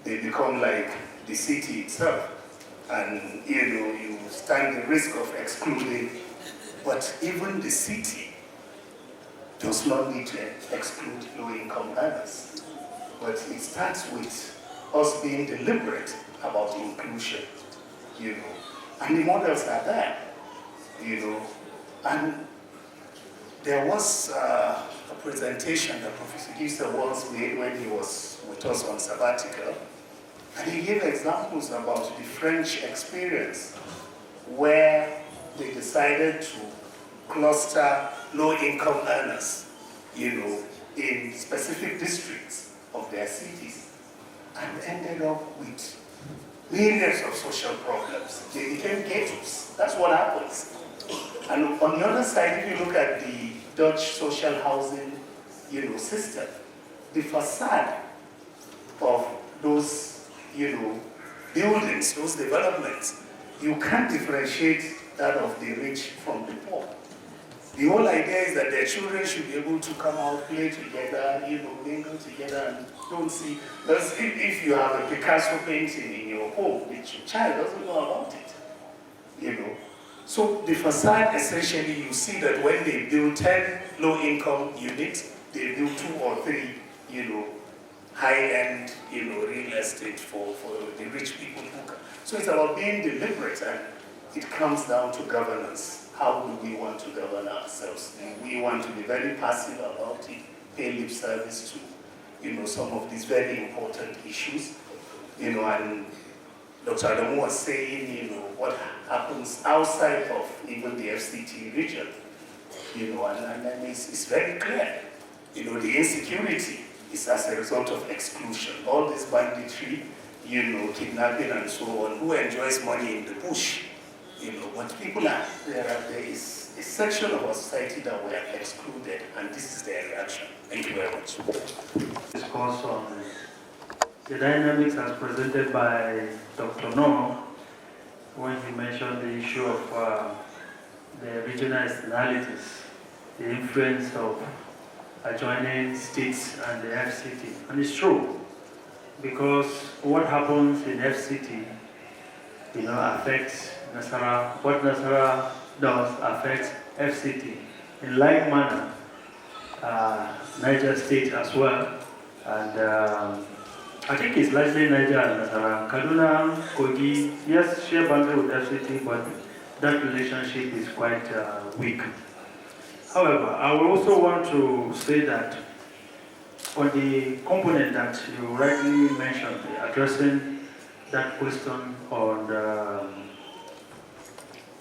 they become like the city itself. And you stand the risk of excluding. But even the city does not need to exclude low-income earners. But it starts with us being deliberate about inclusion, and the models are there, and there was a presentation that Professor Gisa once made when he was with us on sabbatical, and he gave examples about the French experience where they decided to cluster low-income earners, in specific districts of their cities, and ended up with millions of social problems. They became ghettos. That's what happens. And on the other side, if you look at the Dutch social housing, system, the facade of those, buildings, those developments, you can't differentiate that of the rich from the poor. The whole idea is that their children should be able to come out, play together, mingle together, and don't see. Because if you have a Picasso painting in your home, the child doesn't know about it. So the facade, essentially, you see that when they build 10 low-income units, they build 2 or 3, high-end, real estate for the rich people. So it's about being deliberate, and it comes down to governance. How do we want to govern ourselves? Do we want to be very passive about it, pay lip service to, some of these very important issues? And Dr. Adamu was saying, what happens outside of even the FCT region, and then it's very clear. The insecurity is as a result of exclusion. All this banditry, kidnapping and so on. Who enjoys money in the bush? But people there is a section of our society that were excluded, and this is their reaction. Thank you very much. Discourse on the dynamics as presented by Dr. No, when he mentioned the issue of the regional externalities, the influence of adjoining states and the FCT. And it's true, because what happens in FCT, affects Nasara. What Nasara does affects FCT. In like manner, Niger State as well, and I think it's largely Niger and Nasara. Kaduna, Kogi, yes, share boundary with FCT, but that relationship is quite weak. However, I would also want to say that on the component that you rightly mentioned, addressing that question on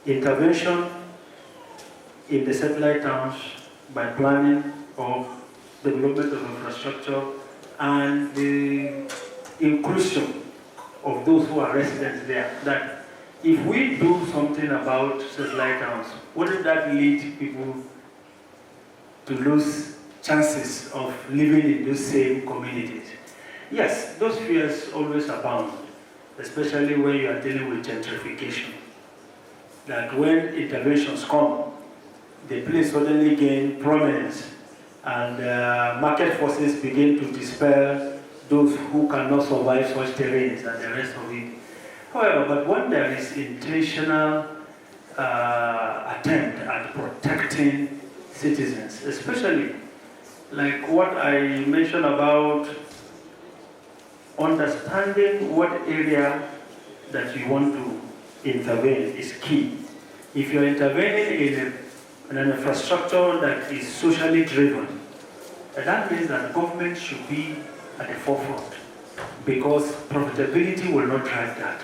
intervention in the satellite towns by planning or development of infrastructure and the inclusion of those who are residents there, that if we do something about satellite towns, wouldn't that lead people to lose chances of living in those same communities? Yes, those fears always abound, especially when you are dealing with gentrification. That when interventions come, the place suddenly gain prominence and market forces begin to dispel those who cannot survive such terrains and the rest of it. However, but when there is intentional attempt at protecting citizens, especially like what I mentioned about understanding what area that you want to intervene is key. If you're intervening in an infrastructure that is socially driven, that means that government should be at the forefront, because profitability will not drive that.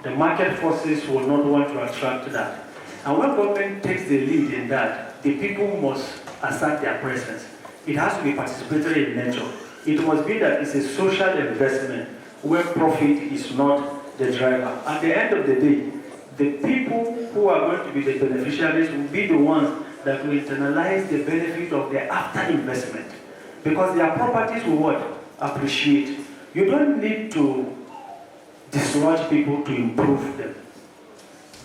The market forces will not want to attract that. And when government takes the lead in that, the people must assert their presence. It has to be participatory in nature. It must be that it's a social investment where profit is not the driver. At the end of the day, the people who are going to be the beneficiaries will be the ones that will internalize the benefit of the after investment. Because their properties will what? Appreciate. You don't need to dislodge people to improve them.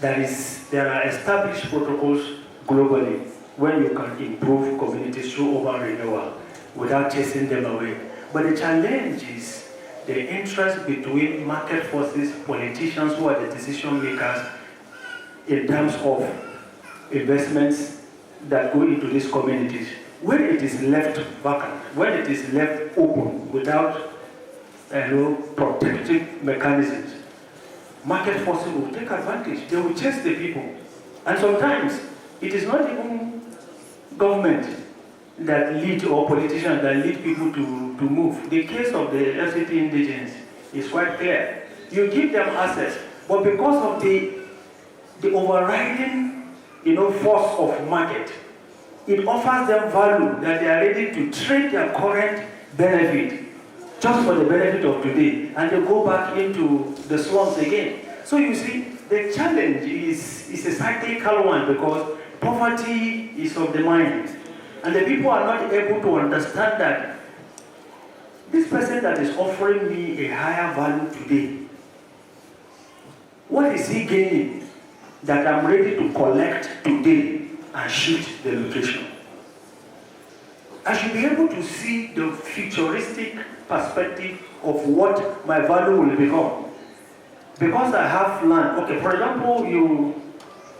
There are established protocols globally when you can improve communities through urban renewal without chasing them away. But the challenge is the interest between market forces, politicians who are the decision makers in terms of investments that go into these communities. When it is left vacant, when it is left open without protective mechanisms, market forces will take advantage. They will chase the people. And sometimes it is not even government that lead or politicians that lead people to move. The case of the FCT indigents is quite clear. You give them access, but because of the overriding force of market, it offers them value that they are ready to trade their current benefit just for the benefit of today, and they go back into the slums again. So you see, the challenge is a cyclical one, because poverty is of the mind. And the people are not able to understand that this person that is offering me a higher value today, what is he gaining that I'm ready to collect today and shift the location? I should be able to see the futuristic perspective of what my value will become. Because I have land, okay, for example,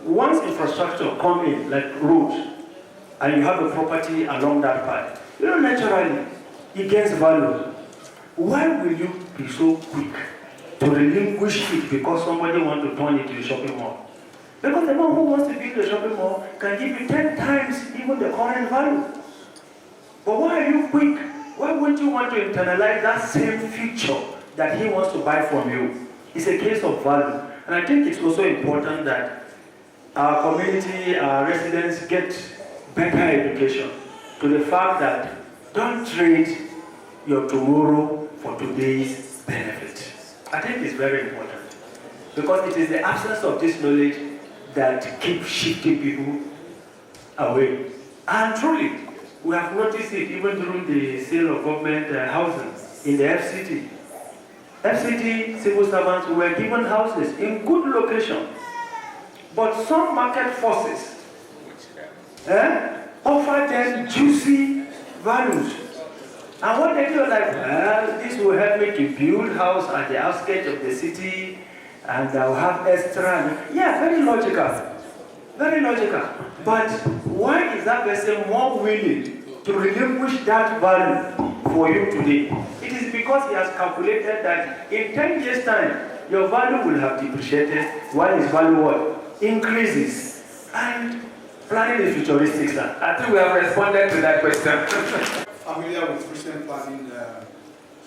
once infrastructure come in, like roads, and you have a property along that path, naturally, it gains value. Why will you be so quick to relinquish it because somebody wants to turn it to a shopping mall? Because the man who wants to build a shopping mall can give you 10 times even the current value. But why are you quick? Why would you want to internalize that same feature that he wants to buy from you? It's a case of value. And I think it's also important that our community, our residents get better education to the fact that don't trade your tomorrow for today's benefit. I think it's very important, because it is the absence of this knowledge that keeps shifting people away. And truly, we have noticed it even during the sale of government housing in the FCT. FCT civil servants were given houses in good location, but some market forces offer them juicy values. And what they do, like, well, this will help me to build house at the outskirts of the city, and I'll have extra. Yeah, very logical. Very logical. But why is that person more willing to relinquish that value for you today? It is because he has calculated that in 10 years' time, your value will have depreciated, while his value what? Increases. And planning is futuristic, sir. I think we have responded to that question. Familiar with recent planning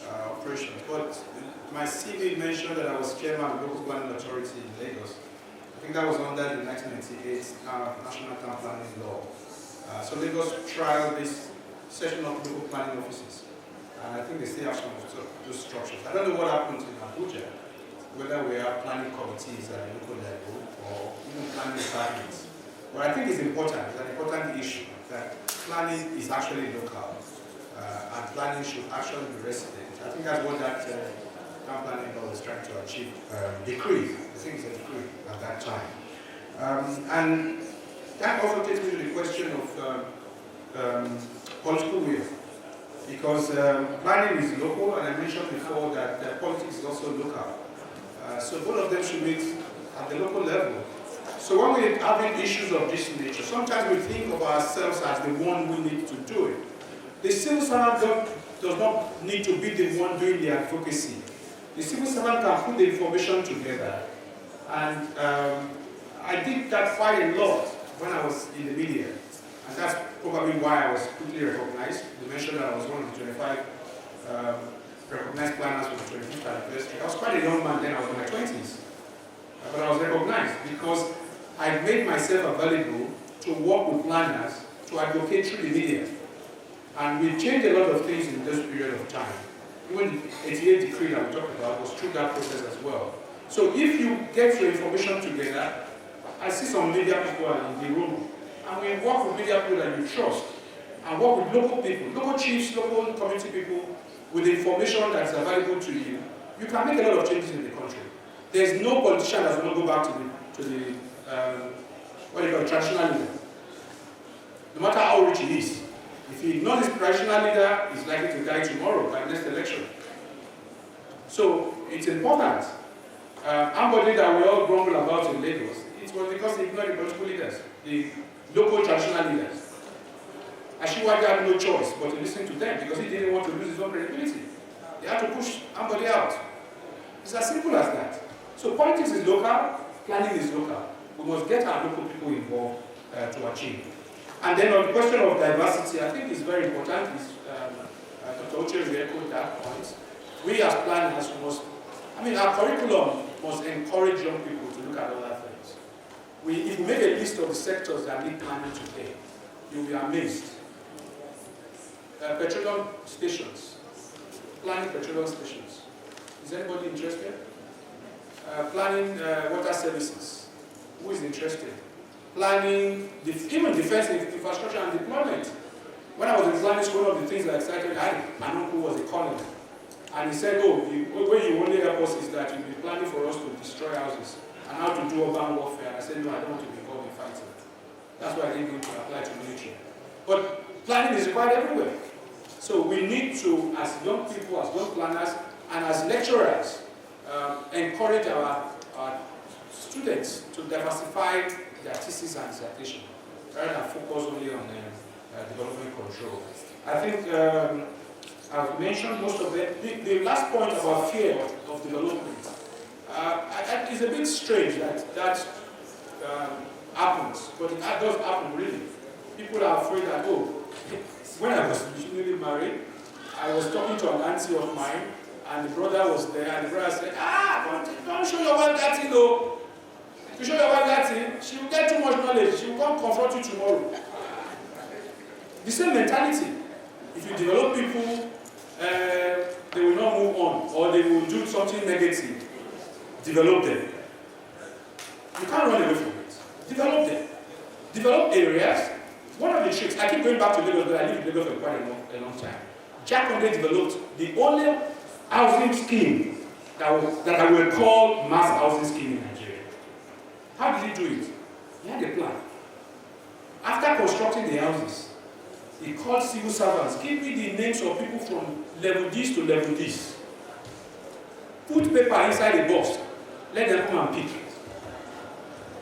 operations, but my CV mentioned that I was chairman of the local planning authority in Lagos. I think that was under the 1998 National Town Planning Law. So Lagos trialed this session of local planning offices, and I think they still have some of those structures. I don't know what happened in Abuja, whether we have planning committees at the local level or even planning departments. But I think it's important, it's an important issue, that planning is actually local, and planning should actually be resident. I think that's what that town planning law is trying to achieve. Decree, I think it's a decree at that time. And that also takes me to the question of political will. Because planning is local, and I mentioned before that politics is also local. So both of them should meet at the local level. So when we're having issues of this nature, sometimes we think of ourselves as the one who needs to do it. The civil servant does not need to be the one doing the advocacy. The civil servant can put the information together. And I did that quite a lot when I was in the media. And that's probably why I was quickly recognized. You mentioned that I was one of the 25 recognized planners for the 25th anniversary. I was quite a young man then, I was in my 20s. But I was recognized because I made myself available to work with planners to advocate through the media. And we changed a lot of things in this period of time. Even the 88 decree that we talked about was through that process as well. So if you get your information together, I see some media people in the room, and we work with media people that you trust, and work with local people, local chiefs, local community people, with the information that's available to you. You can make a lot of changes in the country. There's no politician that will not go back to the what do you call it, traditional leader. No matter how rich he is. If he ignores his traditional leader, he's likely to die tomorrow by the next election. So it's important. Somebody that we all grumble about in Lagos, it was because he ignored the political leaders, the local traditional leaders. Ashiwaju had no choice but to listen to them because he didn't want to lose his own credibility. They had to push somebody out. It's as simple as that. So politics is local, planning is local. We must get our local people involved to achieve. And then on the question of diversity, I think it's very important. Dr. Oche re-echoed that point. We as planners must, our curriculum must encourage young people to look at other things. If we make a list of the sectors that need planning today, you'll be amazed. Petroleum stations, planning petroleum stations. Is anybody interested? Planning water services. Who is interested? Planning, even defense infrastructure and deployment. When I was in planning school, one of the things that excited me, my uncle was a colonel. And he said, the way you only help us is that you'll be planning for us to destroy houses and how to do urban warfare. And I said, no, I don't want to be involved in fighting. That's why I didn't go to apply to military. But planning is required everywhere. So we need to, as young people, as young planners, and as lecturers, encourage our students to diversify their thesis and dissertation, rather than focus only on development control. I think I've mentioned most of them. The last point about fear of development is a bit strange that happens, but it does happen really. People are afraid that, when I was newly married, I was talking to an auntie of mine, and the brother was there, and the brother said, don't show your wife that thing, though. If you show your wife that thing, she will get too much knowledge. She will come confront you tomorrow. The same mentality. If you develop people, they will not move on, or they will do something negative. Develop them. You can't run away from it. Develop them. Develop areas. One of the tricks, I keep going back to Lagos, but I lived in Lagos for quite a long time. Jack Conde developed the only housing scheme that I will call mass housing scheme in Nigeria. How did he do it? He had a plan. After constructing the houses, he called civil servants, give me the names of people from level this to level this. Put paper inside a box, let them come and pick.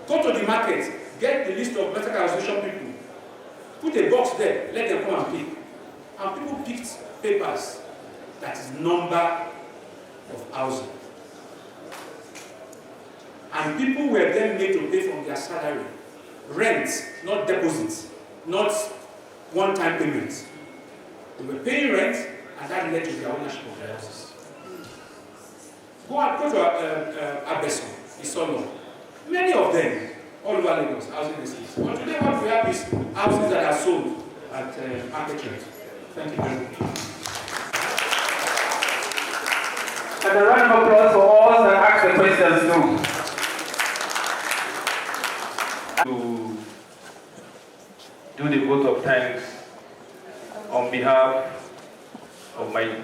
Go to the market, get the list of better association people. Put a box there, let them come and pick. And people picked papers that is number of housing. And people were then made to pay from their salary. Rent, not deposits, not one-time payments. They were paying rent, and that led to their ownership of their houses. Go to Abeson, Isolo. Many of them, all over Lagos, housing estates. But today what we have is houses that are sold at market rate. Thank you very much. And a round of applause for all that ask the questions too. To do the vote of thanks on behalf of my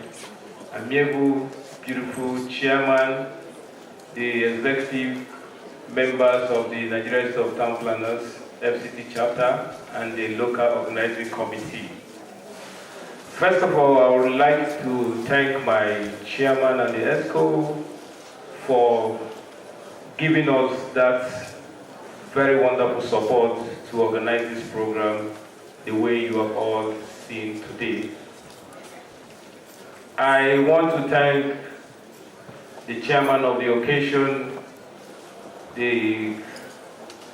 amiable, beautiful chairman, the executive members of the Nigerian Institute of Town Planners, FCT chapter, and the local organizing committee. First of all, I would like to thank my chairman and the ESCO for giving us that very wonderful support to organize this program the way you have all seen today. I want to thank the chairman of the occasion, the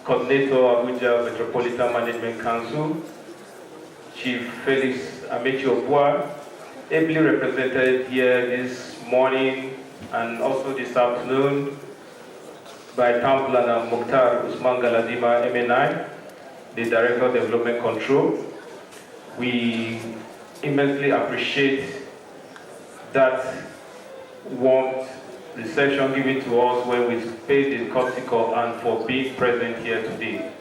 coordinator of Abuja Metropolitan Management Council, Chief Felix Amechi-Obua, ably represented here this morning and also this afternoon by Town Planner Mukhtar Usman Galadima, MNI, the Director of Development Control. We immensely appreciate that warm reception given to us when we paid the courtesy call and for being present here today.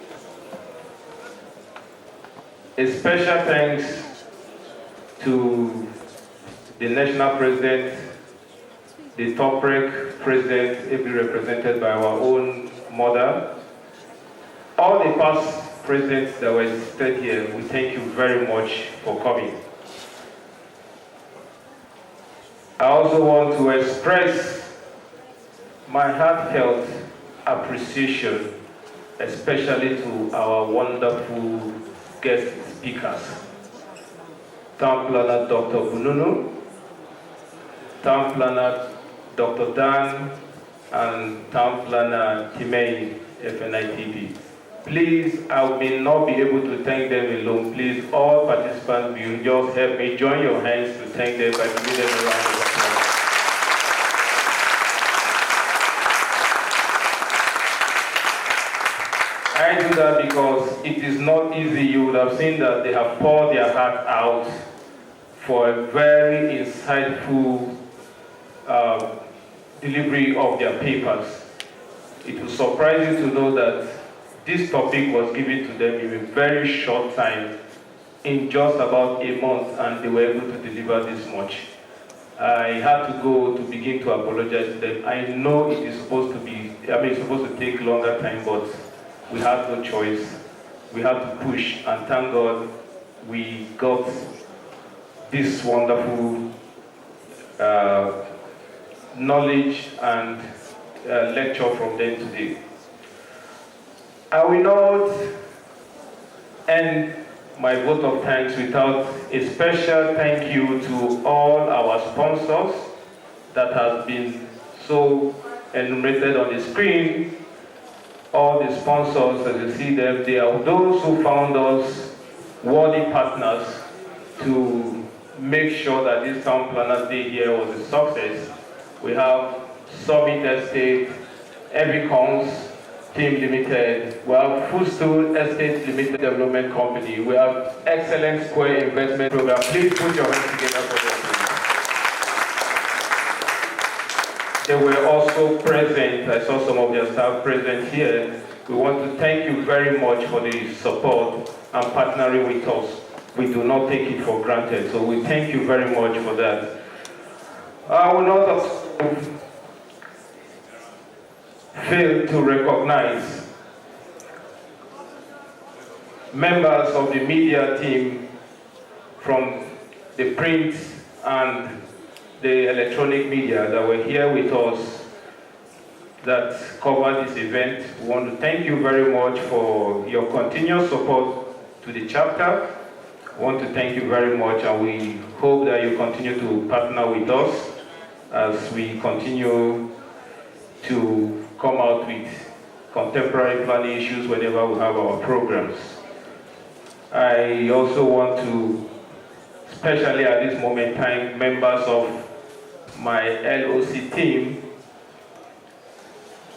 A special thanks to the National President, the top rank President, ably represented by our own mother, all the past presidents that were seated here, we thank you very much for coming. I also want to express my heartfelt appreciation, especially to our wonderful guest speakers. Town Planner Dr. Bununu, Town Planner Dr. Dan, and Town Planner Timei, FNITV. Please, I may not be able to thank them alone. Please, all participants, will just help me join your hands to thank them by giving them a round of applause. I do that because it is not easy. You would have seen that they have poured their heart out for a very insightful delivery of their papers. It will surprise you to know that this topic was given to them in a very short time, in just about a month, and they were able to deliver this much. I had to go to begin to apologize to them. I know it is supposed to be, it's supposed to take longer time, but we had no choice. We had to push, and thank God we got this wonderful knowledge and lecture from them today. I will not end my vote of thanks without a special thank you to all our sponsors that have been so enumerated on the screen. All the sponsors, as you see them, they are those who found us worthy partners to make sure that this Town Planners Day here was a success. We have Summit Estate, Evicons, Team Limited, we have Foodstool Estate Limited Development Company, we have Excellent Square Investment Program. Please put your hands together for them. They were also present. I saw some of their staff present here. We want to thank you very much for the support and partnering with us. We do not take it for granted, so we thank you very much for that. I will not also fail to recognize members of the media team from the print and the electronic media that were here with us that covered this event. We want to thank you very much for your continuous support to the chapter. We want to thank you very much, and we hope that you continue to partner with us as we continue to come out with contemporary planning issues whenever we have our programs. I also want to, especially at this moment, thank members of my LOC team.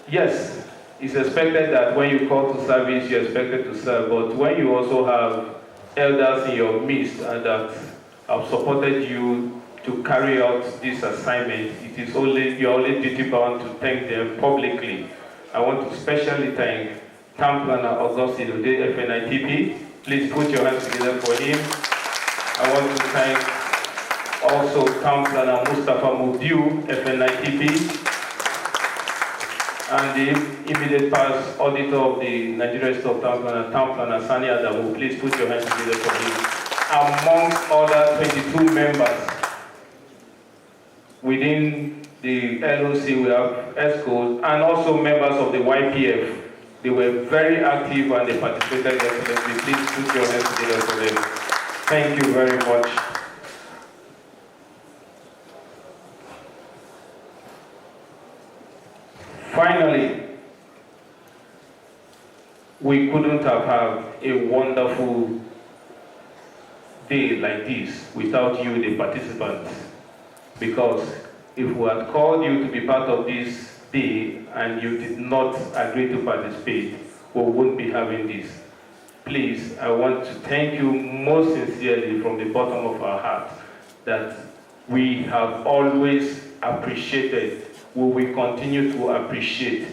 Yes, it's expected that when you call to service, you're expected to serve, but when you also have elders in your midst and that have supported you to carry out this assignment. You're only duty bound to thank them publicly. I want to specially thank Town Planner Augustine Ode, FNITP. Please put your hands together for him. I want to thank also Town Planner Mustafa Mudiu, FNITP, and the immediate past auditor of the Nigerian State Town Planner Sani Adamu. Please put your hands together for him. Amongst other 22 members within the LOC, we have ESCOs and also members of the YPF. They were very active and they participated excellently. Please put your hands together for them. Thank you very much. Finally, we couldn't have had a wonderful day like this without you, the participants. Because if we had called you to be part of this day and you did not agree to participate, we wouldn't be having this. Please, I want to thank you most sincerely from the bottom of our hearts that we have always appreciated, we will continue to appreciate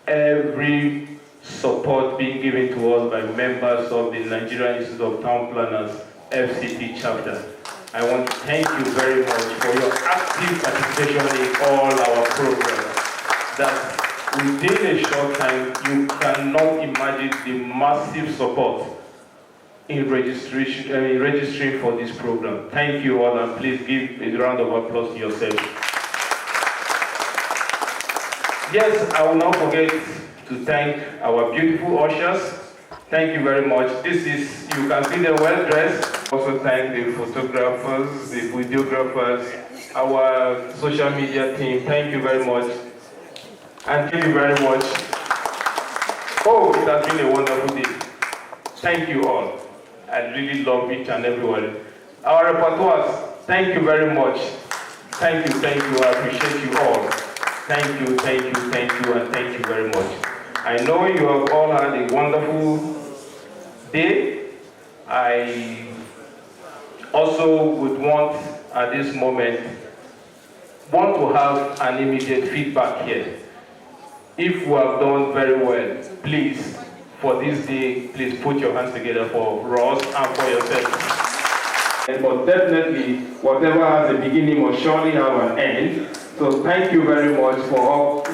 every support being given to us by members of the Nigerian Institute of Town Planners FCT chapter. I want to thank you very much for your active participation in all our programs. That within a short time, you cannot imagine the massive support in registering for this program. Thank you all, and please give a round of applause to yourself. Yes, I will not forget to thank our beautiful ushers. Thank you very much. This is, you can see them well dressed. Also thank the photographers, the videographers, our social media team. Thank you very much. And thank you very much. Oh, it has been a wonderful day. Thank you all. I really love each and every one. Our repertoires, thank you very much. Thank you, I appreciate you all. Thank you, and thank you very much. I know you have all had a wonderful day. I also would want, at this moment, to have an immediate feedback here. If we have done very well, please, for this day, please put your hands together for Ross and for yourself. But definitely, whatever has a beginning must surely have an end. So thank you very much for all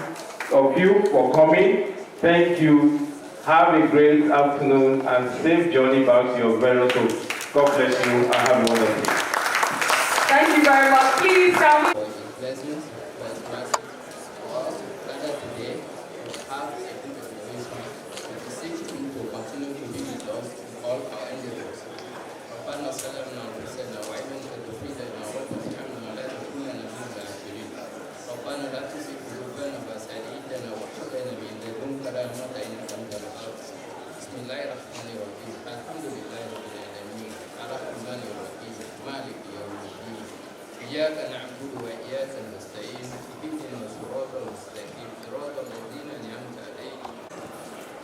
of you for coming. Thank you. Have a great afternoon and safe journey back to your various homes. God bless you and have a wonderful day. Thank you very much. Please come. إياك نعبد وإياك نستعين اهدنا الصراط المستقيم صراط الذين أنعمت عليهم.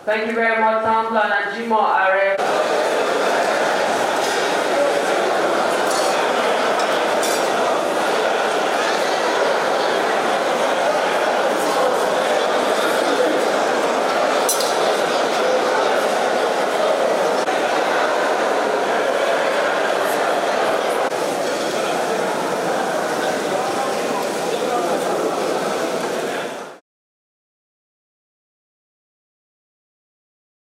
Thank you very much, Town Planner Jimo Are.